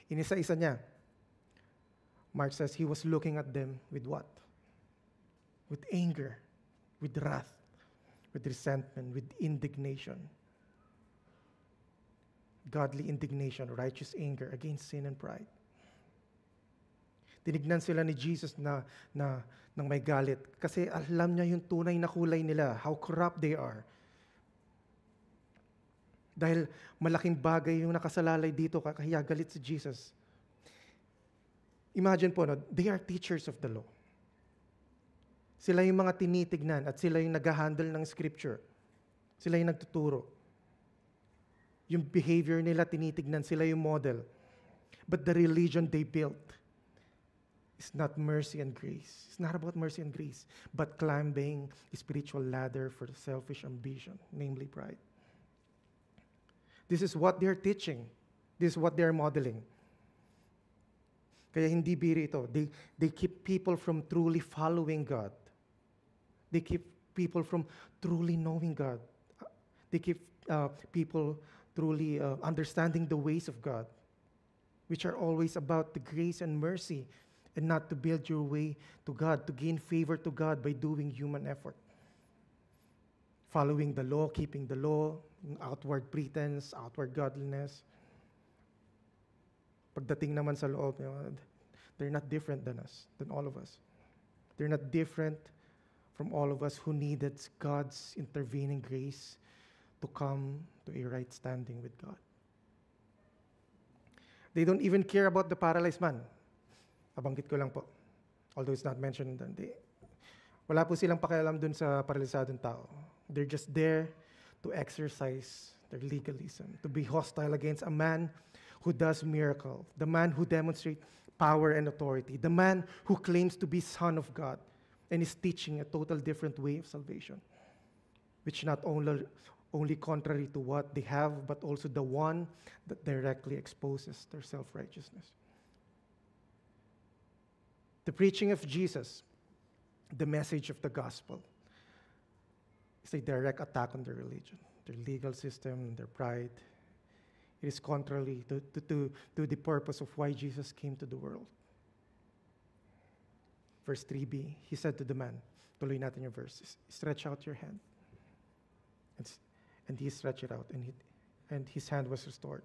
Inisa-isa niya. Mark says he was looking at them with what? With anger, with wrath, with resentment, with indignation. Godly indignation, righteous anger against sin and pride. Tinignan sila ni Jesus na nang may galit kasi alam niya yung tunay na kulay nila, how corrupt they are. Dahil malaking bagay yung nakasalalay dito, kaya galit si Jesus. Imagine po, no, they are teachers of the law. Sila yung mga tinitignan at sila yung nag-handle ng scripture. Sila yung nagtuturo. Yung behavior nila tinitignan, sila yung model. But the religion they built is not mercy and grace. It's not about mercy and grace, but climbing a spiritual ladder for selfish ambition, namely pride. This is what they're teaching. This is what they're modeling. Kaya hindi biro ito. They keep people from truly following God. They keep people from truly knowing God. They keep people truly understanding the ways of God, which are always about the grace and mercy, and not to build your way to God, to gain favor to God by doing human effort. Following the law, keeping the law, outward pretense, outward godliness. Pagdating naman sa loob, they're not different than us, than all of us. They're not different from all of us who needed God's intervening grace to come to a right standing with God. They don't even care about the paralyzed man. Nabanggit ko lang po. Although it's not mentioned. Wala po silang pakialam dun sa paralisadong tao. They're just there to exercise their legalism, to be hostile against a man who does miracle, the man who demonstrates power and authority, the man who claims to be Son of God and is teaching a total different way of salvation, which not only contrary to what they have, but also the one that directly exposes their self-righteousness. The preaching of Jesus, the message of the gospel, is a direct attack on their religion, their legal system, their pride. It is contrary to the purpose of why Jesus came to the world. Verse 3b, he said to the man, tuloy natin yung verse, stretch out your hand. And he stretched it out, and his hand was restored.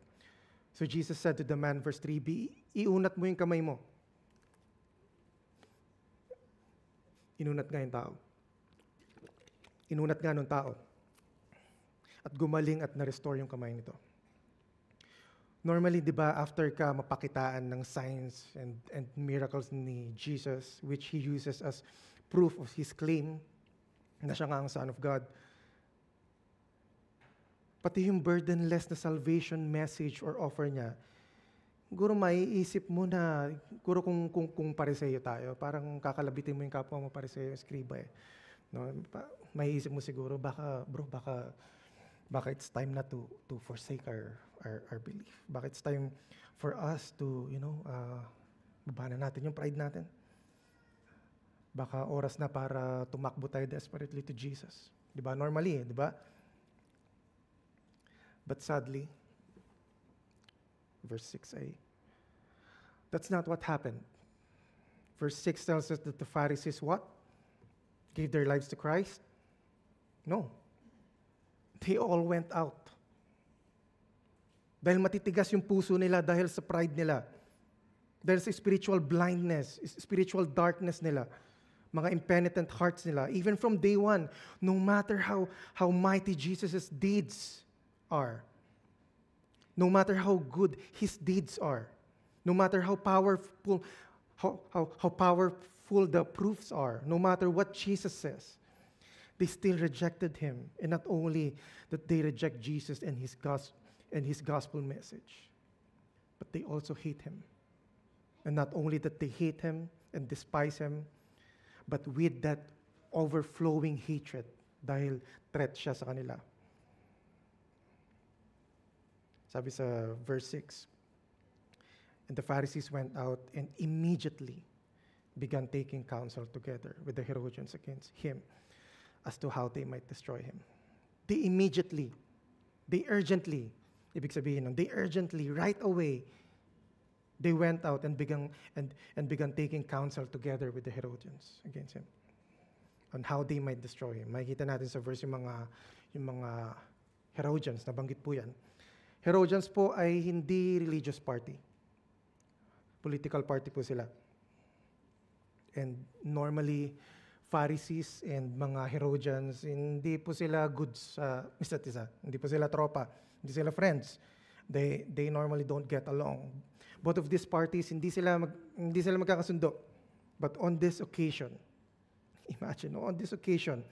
So Jesus said to the man, verse 3b, iunat mo yung kamay mo. Inunat nga yung tao. Inunat nga nung tao. At gumaling at na-restore yung kamay nito. Normally, di ba, after ka mapakitaan ng signs and miracles ni Jesus, which He uses as proof of His claim na siya nga ang Son of God, pati yung burdenless na salvation message or offer niya, siguro maiisip mo na, siguro kung pariseyo tayo, parang kakalabitin mo yung kapwa mo pariseyo, eskriba eh. No? Maiisip mo siguro, baka it's time na to forsake our belief. Baka it's time for us to, babanan natin yung pride natin. Baka oras na para tumakbo tayo desperately to Jesus. Di ba? Normally, di ba? But sadly, verse 6a, that's not what happened. Verse 6 tells us that the Pharisees what? Gave their lives to Christ? No. They all went out. Dahil matitigas yung puso nila dahil sa pride nila. Dahil sa spiritual blindness, spiritual darkness nila. Mga impenitent hearts nila. Even from day one, no matter how mighty Jesus' deeds are, no matter how good His deeds are, no matter how powerful the proofs are, no matter what Jesus says, they still rejected Him. And not only that they reject Jesus and His gospel message, but they also hate Him. And not only that they hate Him and despise Him, but with that overflowing hatred, dahil threat siya sa kanila. Sabi sa verse 6, and the Pharisees went out and immediately began taking counsel together with the Herodians against Him as to how they might destroy Him. They immediately, they urgently, ibig sabihin nun, they urgently, right away, they went out and began taking counsel together with the Herodians against Him on how they might destroy Him. Makikita natin sa verse yung mga Herodians, nabanggit po yan. Herodians po ay hindi religious party. Political party po sila. And normally, Pharisees and mga Herodians, hindi po sila goods sa isa't isa. Hindi po sila tropa. Hindi sila friends. They normally don't get along. Both of these parties, hindi sila magkakasundo. But on this occasion, imagine, on this occasion,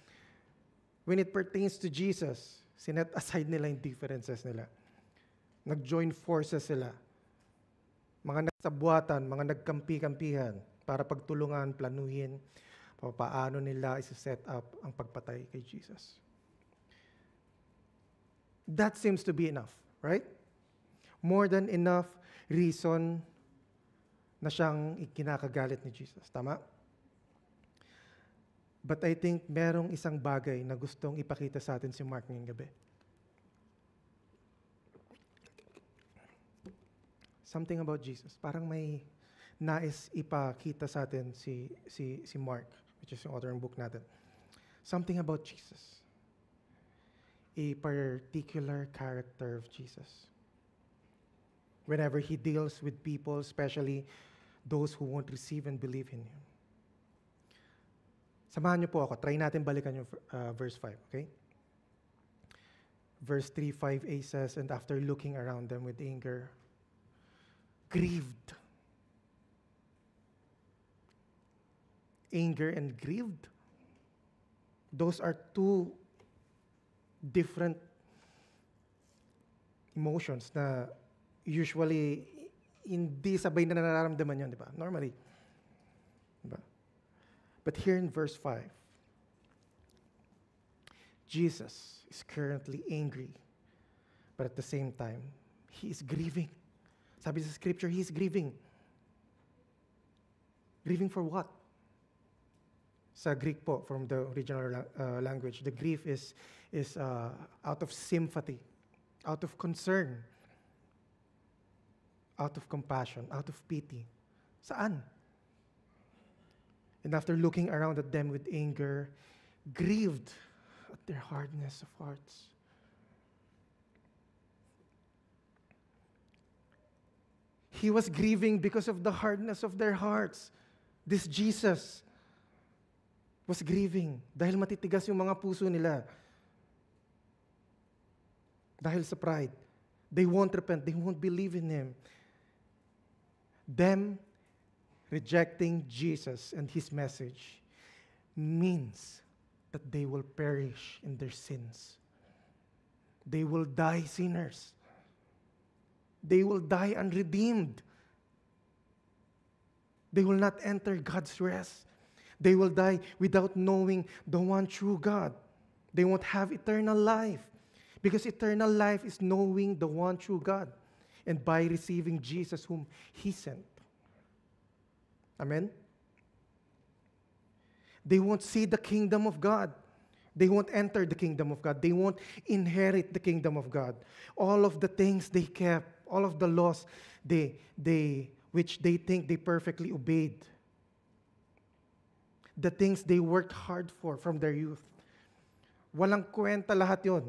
when it pertains to Jesus, sinet aside nila yung differences nila. Nag-join forces sila. Mga nagsabuatan, mga nagkampi-kampihan para pagtulungan, planuhin, paano nila isa-set up ang pagpatay kay Jesus. That seems to be enough, right? More than enough reason na siyang ikinakagalit ni Jesus. Tama? But I think merong isang bagay na gustong ipakita sa atin si Mark ngayong gabi. Something about Jesus. Parang may nais ipakita sa atin si Mark, which is yung author ng book natin. Something about Jesus. A particular character of Jesus. Whenever He deals with people, especially those who won't receive and believe in Him. Samahan niyo po ako. Try natin balikan yung verse 5, okay? Verse 3, 5a says, and after looking around them with anger, grieved. Anger and grieved. Those are two different emotions na usually hindi sabay na nararamdaman yun, di ba? Normally. Di ba? But here in verse 5, Jesus is currently angry, but at the same time, He is grieving. Sabi sa scripture, He is grieving. Grieving for what? Sa Greek po, from the original language, the grief is out of sympathy, out of concern, out of compassion, out of pity. Saan? And after looking around at them with anger, grieved at their hardness of hearts. He was grieving because of the hardness of their hearts. This Jesus was grieving dahil matitigas yung mga puso nila. Dahil sa pride. They won't repent. They won't believe in Him. Them rejecting Jesus and His message means that they will perish in their sins. They will die sinners. They will die unredeemed. They will not enter God's rest. They will die without knowing the one true God. They won't have eternal life. Because eternal life is knowing the one true God. And by receiving Jesus whom He sent. Amen? They won't see the kingdom of God. They won't enter the kingdom of God. They won't inherit the kingdom of God. All of the things they kept, all of the laws which they think they perfectly obeyed, the things they worked hard for from their youth, walang kwenta lahat yon.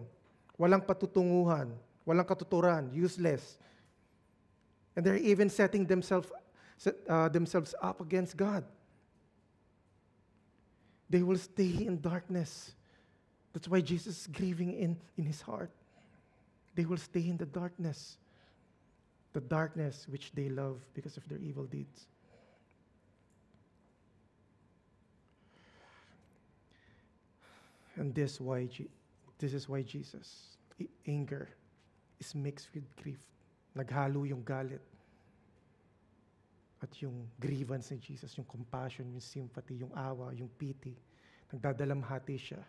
Walang patutunguhan, walang katuturan, useless. And they're even setting themselves up against God. They will stay in darkness. That's why Jesus is grieving in his heart. They will stay in the darkness which they love because of their evil deeds. And this is why Jesus' anger is mixed with grief. Naghalo yung galit at yung grievance ni Jesus, yung compassion, yung sympathy, yung awa, yung pity. Nagdadalamhati siya.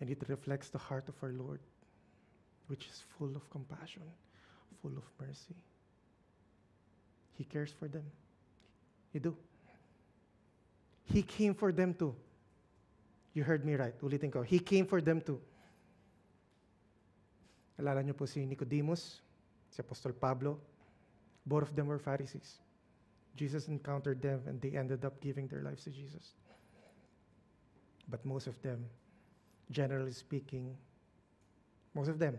And it reflects the heart of our Lord, which is full of compassion, full of mercy. He cares for them. He do. He came for them too. You heard me right. Ulitin ko. He came for them too. Alala niyo po si Nicodemus, si Apostol Pablo. Both of them were Pharisees. Jesus encountered them and they ended up giving their lives to Jesus. But most of them, generally speaking, most of them,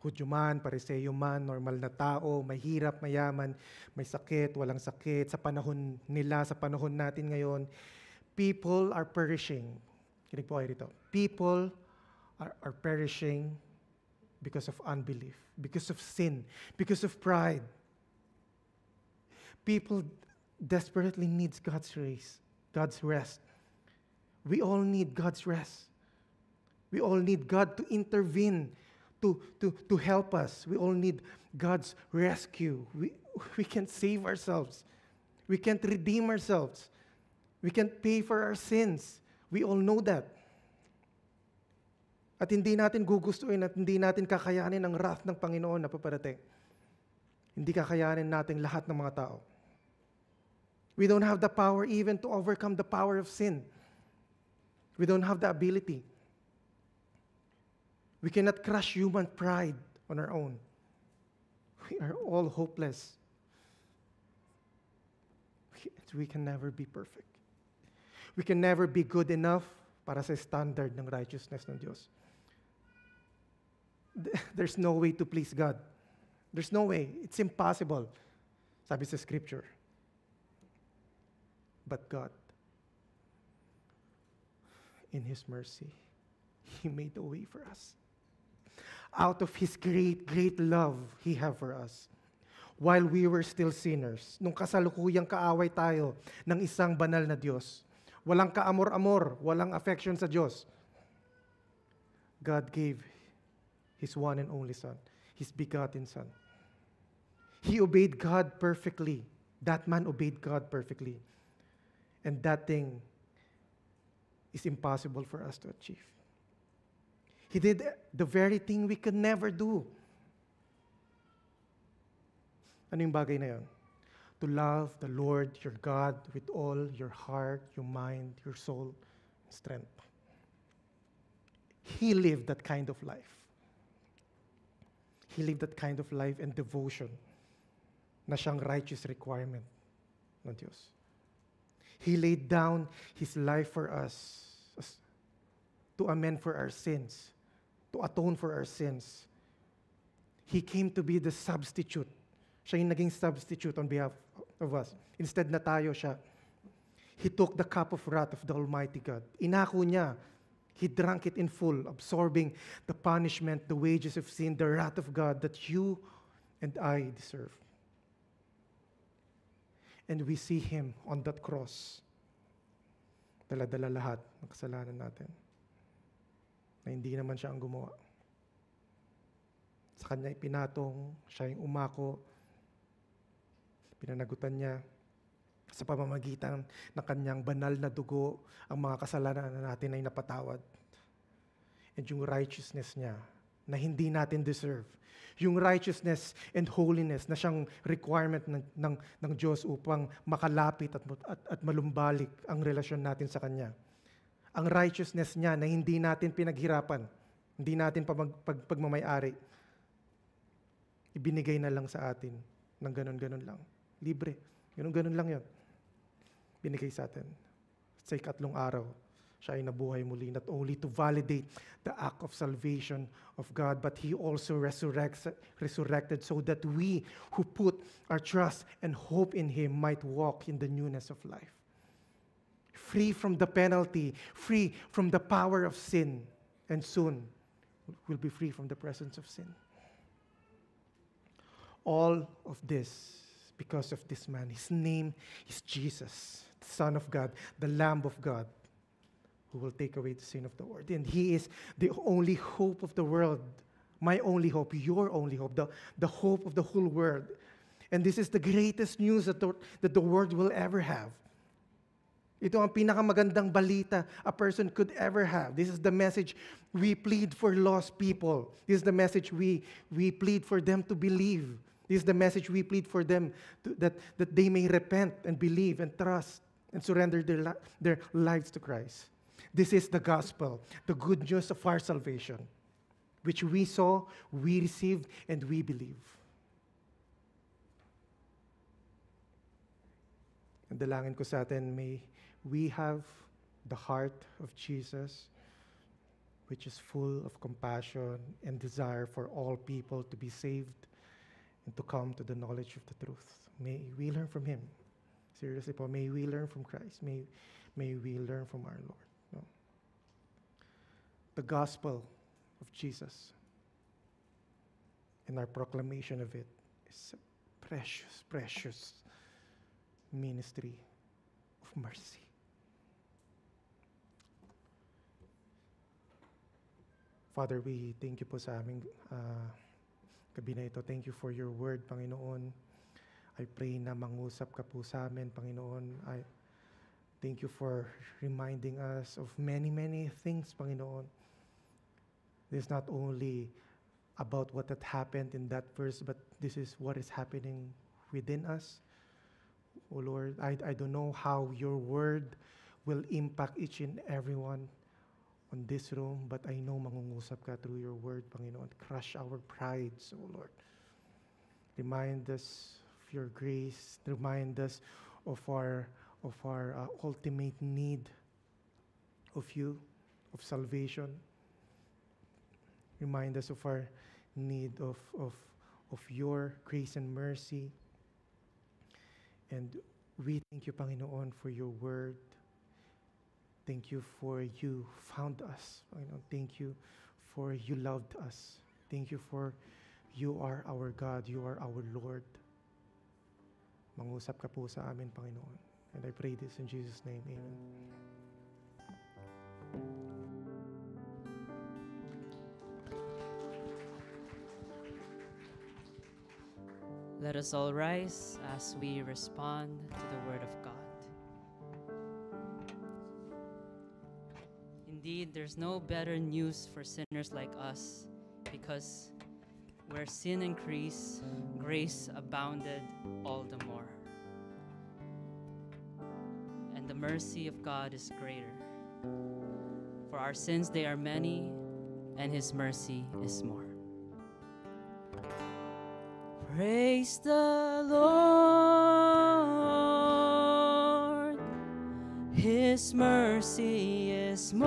Hudyo man, Pariseo man, normal na tao, mahirap, mayaman, may sakit, walang sakit, sa panahon nila, sa panahon natin ngayon, people are perishing. Kinig po kayo rito. People are perishing because of unbelief, because of sin, because of pride. People desperately needs God's grace, God's rest. We all need God's rest. We all need God to intervene, to help us. We all need God's rescue. We can't save ourselves. We can't redeem ourselves. We can't pay for our sins. We all know that. At hindi natin gugustuhin at hindi natin kakayanin ang wrath ng Panginoon na paparating. Hindi kakayanin natin lahat ng mga tao. We don't have the power even to overcome the power of sin. We don't have the ability. We cannot crush human pride on our own. We are all hopeless. We can never be perfect. We can never be good enough para sa standard ng righteousness ng Diyos. There's no way to please God. There's no way. It's impossible. Sabi sa Scripture. But God, in His mercy, He made a way for us. Out of His great, great love He have for us. While we were still sinners, nung kasalukuyang kaaway tayo ng isang banal na Diyos, walang kaamor-amor, walang affection sa Diyos, God gave His one and only Son, His begotten Son. He obeyed God perfectly. That man obeyed God perfectly. And that thing is impossible for us to achieve. He did the very thing we could never do. Ano yung bagay na yun? To love the Lord your God with all your heart, your mind, your soul, and strength. He lived that kind of life. He lived that kind of life and devotion na siyang righteous requirement ng Diyos. He laid down His life for us to amend for our sins, to atone for our sins. He came to be the substitute. Siya yung naging substitute on behalf of us. Instead na tayo siya. He took the cup of wrath of the Almighty God. Inako niya. He drank it in full, absorbing the punishment, the wages of sin, the wrath of God that you and I deserve. And we see Him on that cross. Dala-dala lahat ng kasalanan natin. Na hindi naman siya ang gumawa. Sa Kanya ipinatong, siya yung umako, pinanagutan niya sa pamamagitan ng Kanyang banal na dugo, ang mga kasalanan natin ay napatawad. And yung righteousness niya na hindi natin deserve. Yung righteousness and holiness na siyang requirement ng Diyos upang makalapit at malumbalik ang relasyon natin sa Kanya. Ang righteousness niya na hindi natin pinaghirapan, hindi natin pagmamayari, ibinigay na lang sa atin ng ganun-ganun lang. Libre. Ganun-ganun lang yun. Binigay sa atin. Sa ikatlong araw, siya ay nabuhay muli, not only to validate the act of salvation of God, but He also resurrected so that we who put our trust and hope in Him might walk in the newness of life. Free from the penalty, free from the power of sin, and soon will be free from the presence of sin. All of this because of this man. His name is Jesus, the Son of God, the Lamb of God, who will take away the sin of the world. And He is the only hope of the world, my only hope, your only hope, the hope of the whole world. And this is the greatest news that the world will ever have. Ito ang pinakamagandang balita a person could ever have. This is the message we plead for lost people. This is the message we plead for them to believe. This is the message we plead for them that they may repent and believe and trust and surrender their lives to Christ. This is the gospel, the good news of our salvation, which we saw, we received, and we believe. And dalangin ko sa atin, may we have the heart of Jesus, which is full of compassion and desire for all people to be saved and to come to the knowledge of the truth. May we learn from Him. Seriously po, may we learn from Christ. May we learn from our Lord. No? The gospel of Jesus and our proclamation of it is a precious, precious ministry of mercy. Father, we thank you po sa aming gabi na ito. Thank you for your word, Panginoon. I pray na mangusap ka po sa amin, Panginoon. I thank you for reminding us of many, many things, Panginoon. This is not only about what had happened in that verse, but this is what is happening within us. Oh Lord, I don't know how your word will impact each and everyone on this room, but I know mangungusap ka through your word, Panginoon. Crush our prides, oh Lord. Remind us of your grace. Remind us of our ultimate need of you, of salvation. Remind us of our need of your grace and mercy. And we thank you, Panginoon, for your word. Thank you for you found us. Panginoon, thank you for you loved us. Thank you for you are our God. You are our Lord. Mangusap ka po sa amin, Panginoon. And I pray this in Jesus' name. Amen. Let us all rise as we respond to the Word of God. Indeed, there's no better news for sinners like us, because where sin increased, grace abounded all the more. And the mercy of God is greater. For our sins, they are many, and His mercy is more. Praise the Lord, His mercy is more.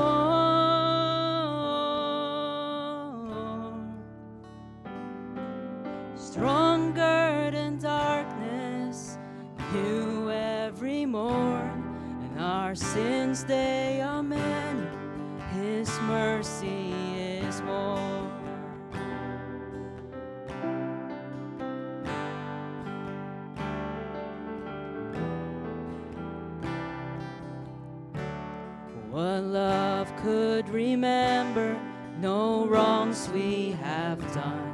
Stronger than darkness, new every morn, and our sins they are many, His mercy is more. What love could remember, no wrongs we have done.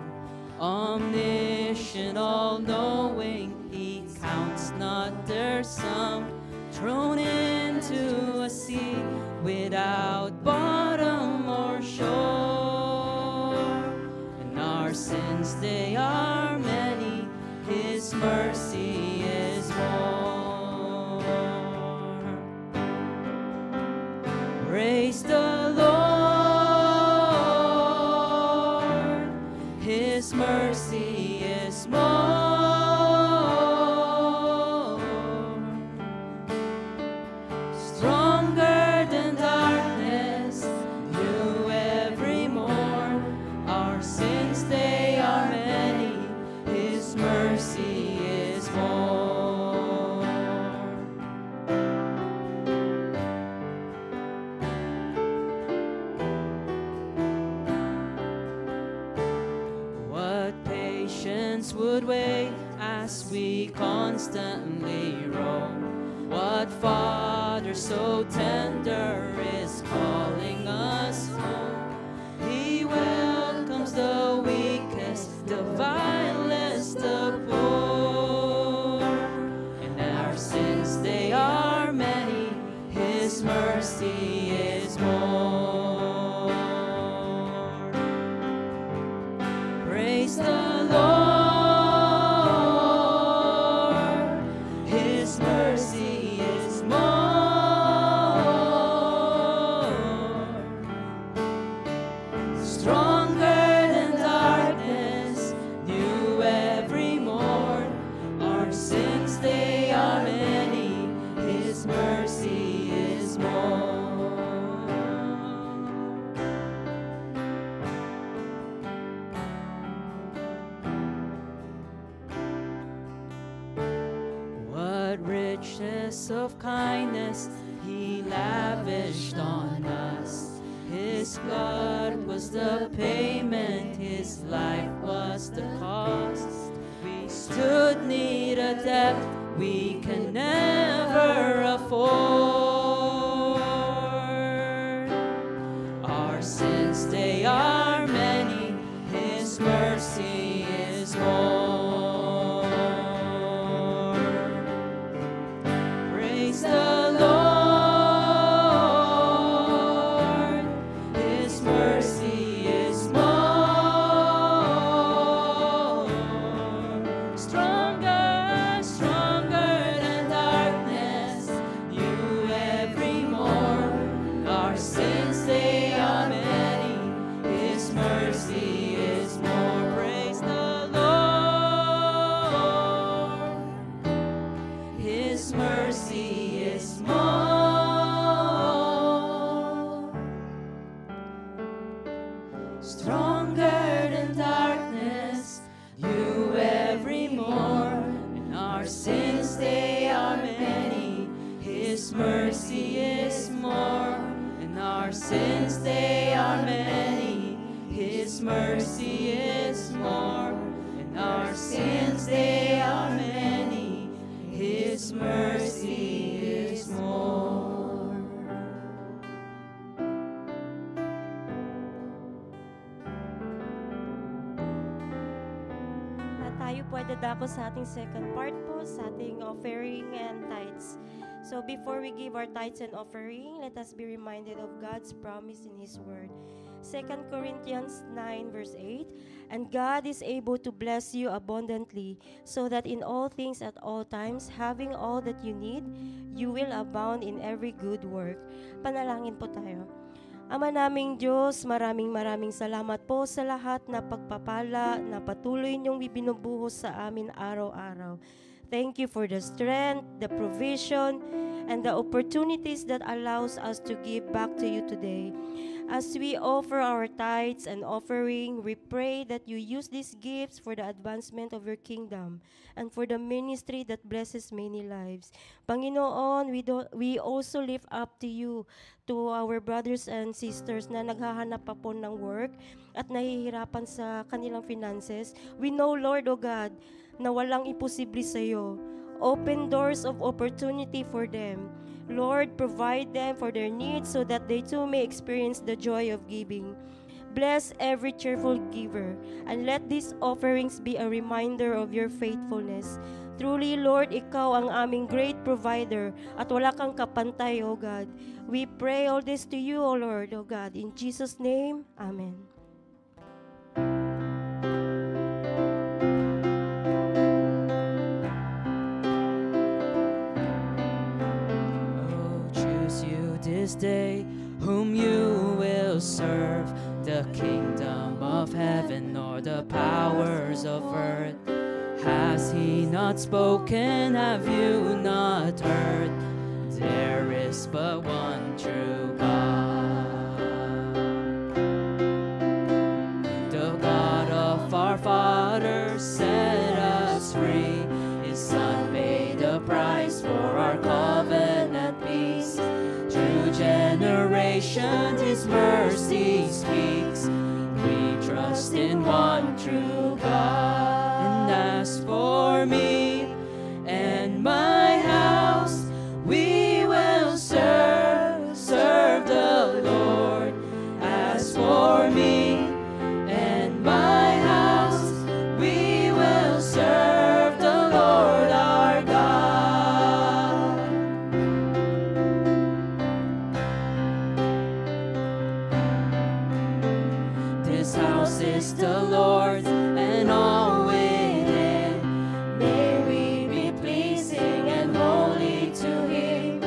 Omniscient, all-knowing, He counts not their sum. Thrown into a sea without bottom or shore. mercy is more. Praise the Lord, His mercy is more. Stronger than darkness, new every morn. Our sins, they are many, His mercy is more. What patience would wait as we constantly roam? What Father so tender is calling us home? He welcomes the weakest, the vilest, the poor. And our sins, they are many, His mercy is more. Praise the Lord, His mercy is more. Stronger than darkness, new every morn. Our sins, they are many, His mercy is more. What richness of kindness He lavished on us. His blood was the payment, His life was the cost. We stood near a debt we can never afford. Our sins, they are many, His mercy is more. Praise the Lord, His mercy is more. Stronger, stronger than darkness, new every morn. Our sins, they are many, His mercy is more. Praise the Lord, His mercy is more. Stronger than darkness, new every morn. And our sins, they are many, His mercy is more. And our sins, they are many, His mercy is more. And our sins, they are many, His mercy is more. At tayo po ay dadako sa ating second part po, sa ating offering and tithes. So before we give our tithes and offering, let us be reminded of God's promise in His Word. 2 Corinthians 9 verse 8, and God is able to bless you abundantly, so that in all things at all times, having all that you need, you will abound in every good work. Panalangin po tayo. Ama naming Diyos, maraming salamat po sa lahat na pagpapala na patuloy niyong ibinubuhos sa amin araw-araw. Thank you for the strength, the provision, and the opportunities that allows us to give back to you today. As we offer our tithes and offering, we pray that you use these gifts for the advancement of your kingdom and for the ministry that blesses many lives. Panginoon, we also lift up to you, to our brothers and sisters na naghahanap pa po ng work at nahihirapan sa kanilang finances. We know, Lord, O God, na walang imposible sa iyo. Open doors of opportunity for them. Lord, provide them for their needs so that they too may experience the joy of giving. Bless every cheerful giver, and let these offerings be a reminder of your faithfulness. Truly, Lord, Ikaw ang aming great provider, at wala kang kapantay, O God. We pray all this to you, O Lord, O God. In Jesus' name, Amen. this day whom you will serve, the kingdom of heaven or the powers of earth. Has he not spoken? Have you not heard? There is but one true God. The God of our fathers set us free. His Son paid the price for our covenant peace. Through generations His mercy speaks. We trust in one true God. And as for me and my house, we will serve the Lord. As for me and my house, we will serve the Lord our God. This house is the Lord's and all within. May we be pleasing and holy to Him.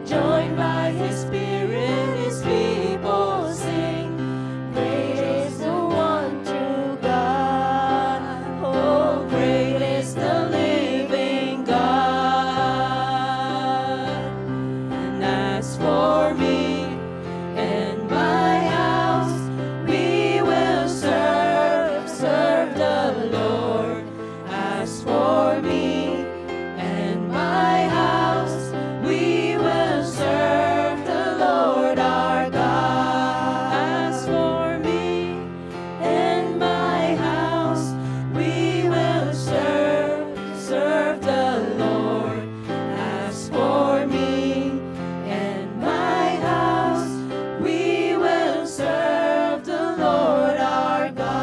Joined by His Spirit, His people sing. Great is the one true God. Oh, great is the living God. And as for me and my house, we will serve the Lord. As for me and my house, we will serve the Lord our God. As for me and my house, we will serve the Lord. As for me and my house, we will serve the Lord our God.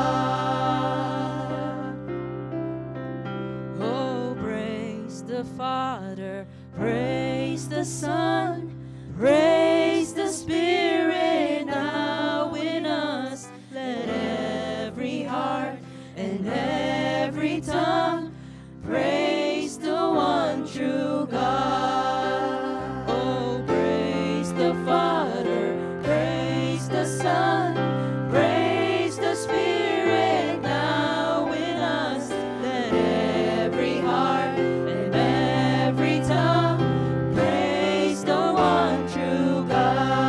Oh, praise the Father, praise the Son, praise the Spirit now in us. Let every heart and every tongue praise the one true God. Oh, praise the Father, praise the Son, praise the Spirit now in us. Let every heart and every tongue praise the one true God.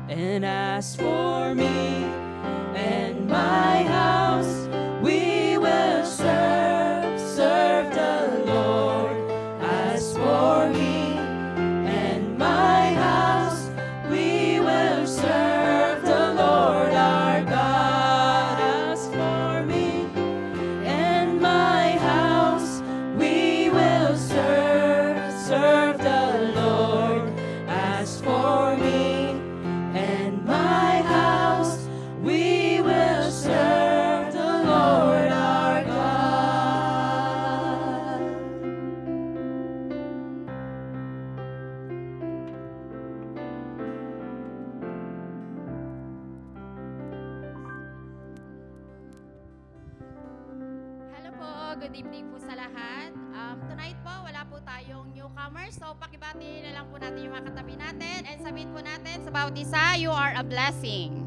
And as for me and my house, we will serve the Lord. As for me and my house, we will serve the Lord our God. As for me and my house, we will serve the Lord. As for me and my house, we will serve the Lord our God. Hello po, good evening po sa lahat. Tonight po, wala po tayong newcomers. So, pakibati na lang po natin yung mga katabi natin and sabihin po natin sa bawat isa, you are a blessing.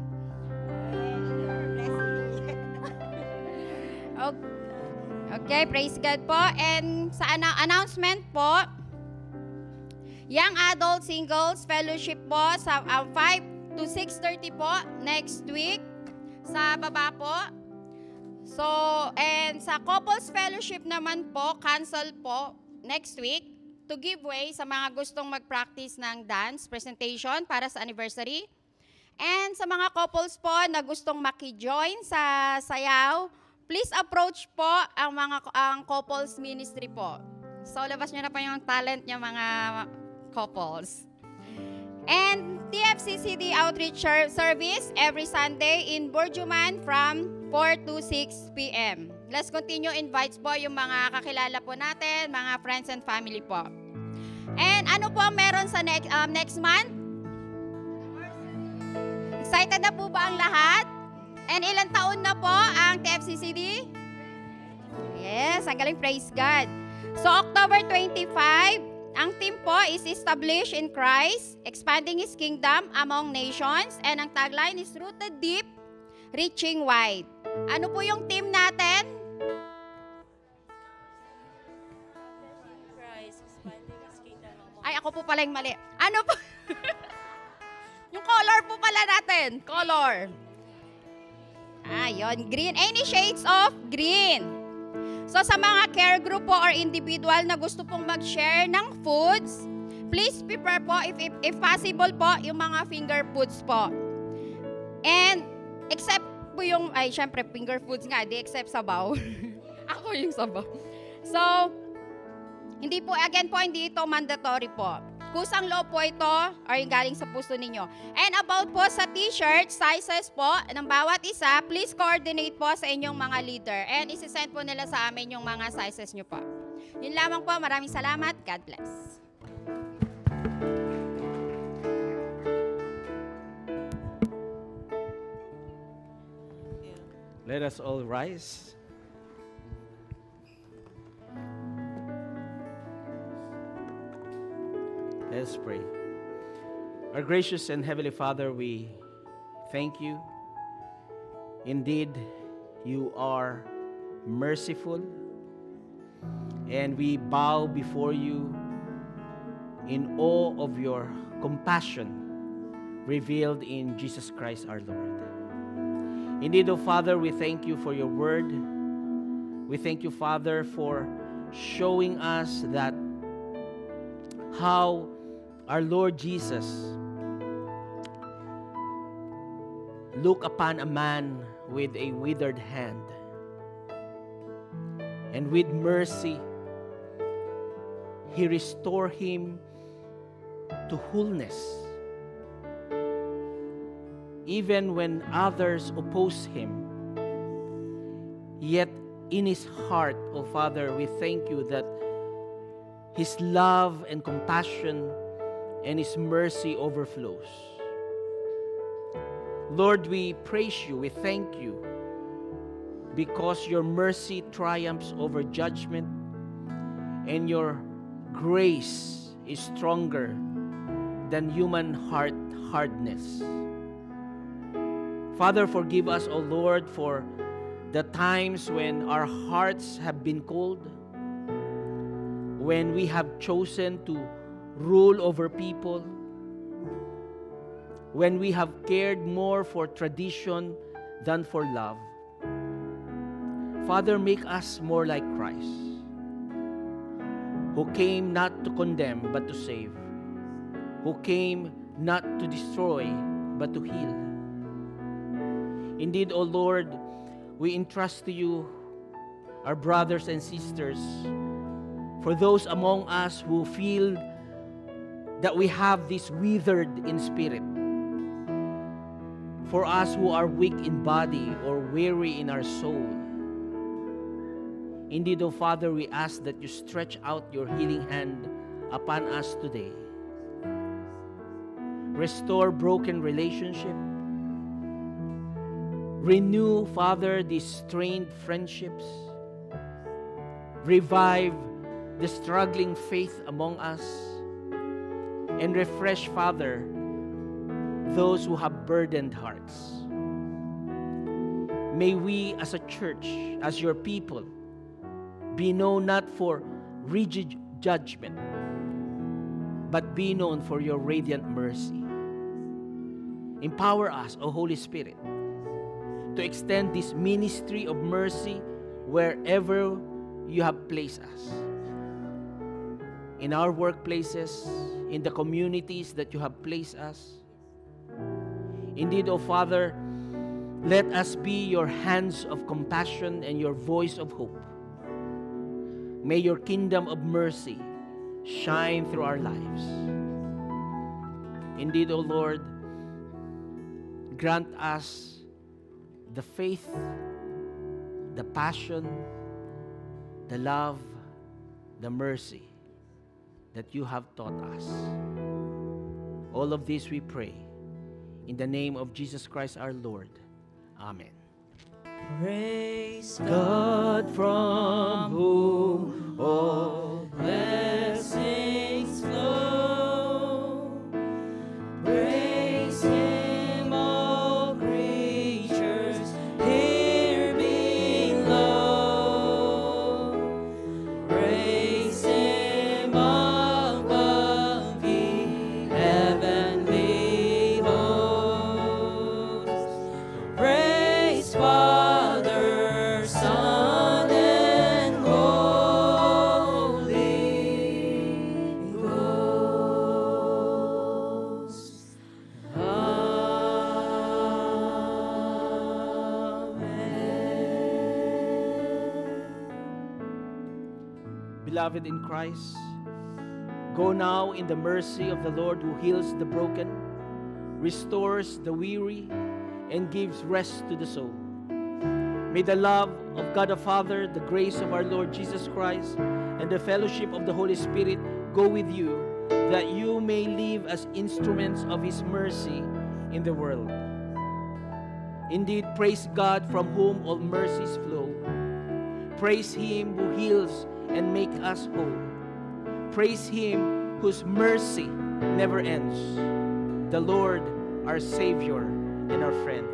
Okay, praise God po. And sa announcement po, Young Adult Singles Fellowship po sa 5 to 6:30 po next week sa baba po. So, and sa Couples Fellowship naman po, cancel po next week to give way sa mga gustong mag-practice ng dance presentation para sa anniversary. And sa mga couples po na gustong maki-join sa sayaw, please approach po ang couples ministry po. So, labas nyo na po yung talent nyo mga couples. And TFCCD Outreach Service every Sunday in Burjuman from 4 to 6 p.m. Let's continue invites po yung mga kakilala po natin, mga friends and family po. And ano po ang meron sa next month? Excited na po ba ang lahat? And ilang taon na po ang TFCCD? Yes, ang galing, praise God. So, October 25, ang team po is Established in Christ, Expanding His Kingdom Among Nations, and ang tagline is Rooted Deep, Reaching Wide. Ano po yung team natin? Christ, expanding His kingdom among Ay, ako po pala yung mali. Ano po? Yung color po pala natin. Color. Yun. Green. Any shades of green. So, sa mga care group po or individual na gusto pong mag-share ng foods, please prepare po, if possible po, yung mga finger foods po. And, except po yung, syempre, finger foods nga, di except sabaw. Ako yung sabaw. So, hindi po, again po, hindi ito mandatory po. Kusang loob po ito or yung galing sa puso ninyo. And about po sa t-shirt, sizes po ng bawat isa, please coordinate po sa inyong mga leader. And isi-send po nila sa amin yung mga sizes nyo po. Yun lamang po. Maraming salamat. God bless. Let us all rise. Let us pray. Our gracious and heavenly Father, we thank you. Indeed, you are merciful, and we bow before you in awe of your compassion revealed in Jesus Christ our Lord. Indeed, O Father, we thank you for your word. We thank you, Father, for showing us that how our Lord Jesus looked upon a man with a withered hand, and with mercy He restored him to wholeness. Even when others oppose him, yet in his heart, O Father, we thank you that his love and compassion and his mercy overflows. Lord, we praise you, we thank you, because your mercy triumphs over judgment and your grace is stronger than human heart hardness. Father, forgive us, O Lord, for the times when our hearts have been cold, when we have chosen to rule over people, when we have cared more for tradition than for love. Father, make us more like Christ, who came not to condemn but to save, who came not to destroy but to heal. Indeed, O Lord, we entrust to you our brothers and sisters, for those among us who feel that we have this withered in spirit, for us who are weak in body or weary in our soul. Indeed, O Father, we ask that you stretch out your healing hand upon us today. Restore broken relationship. Renew, Father, these strained friendships. Revive the struggling faith among us. And refresh, Father, those who have burdened hearts. May we as a church, as your people, be known not for rigid judgment, but be known for your radiant mercy. Empower us, O Holy Spirit, to extend this ministry of mercy wherever you have placed us. In our workplaces, in the communities that you have placed us. Indeed, O Father, let us be your hands of compassion and your voice of hope. May your kingdom of mercy shine through our lives. Indeed, O Lord, grant us the faith, the passion, the love, the mercy that you have taught us. All of this we pray in the name of Jesus Christ our Lord. Amen. Praise God from whom all beloved in Christ. Go now in the mercy of the Lord who heals the broken, restores the weary, and gives rest to the soul. May the love of God the Father, the grace of our Lord Jesus Christ, and the fellowship of the Holy Spirit go with you, that you may live as instruments of His mercy in the world. Indeed, praise God from whom all mercies flow. Praise Him who heals and makes us whole. Praise Him whose mercy never ends, the Lord, our Savior and our friend.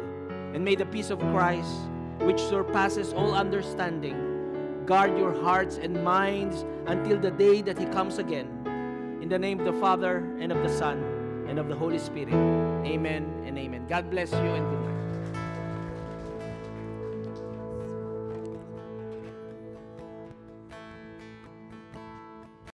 And may the peace of Christ, which surpasses all understanding, guard your hearts and minds until the day that He comes again. In the name of the Father, and of the Son, and of the Holy Spirit. Amen and amen. God bless you and good night.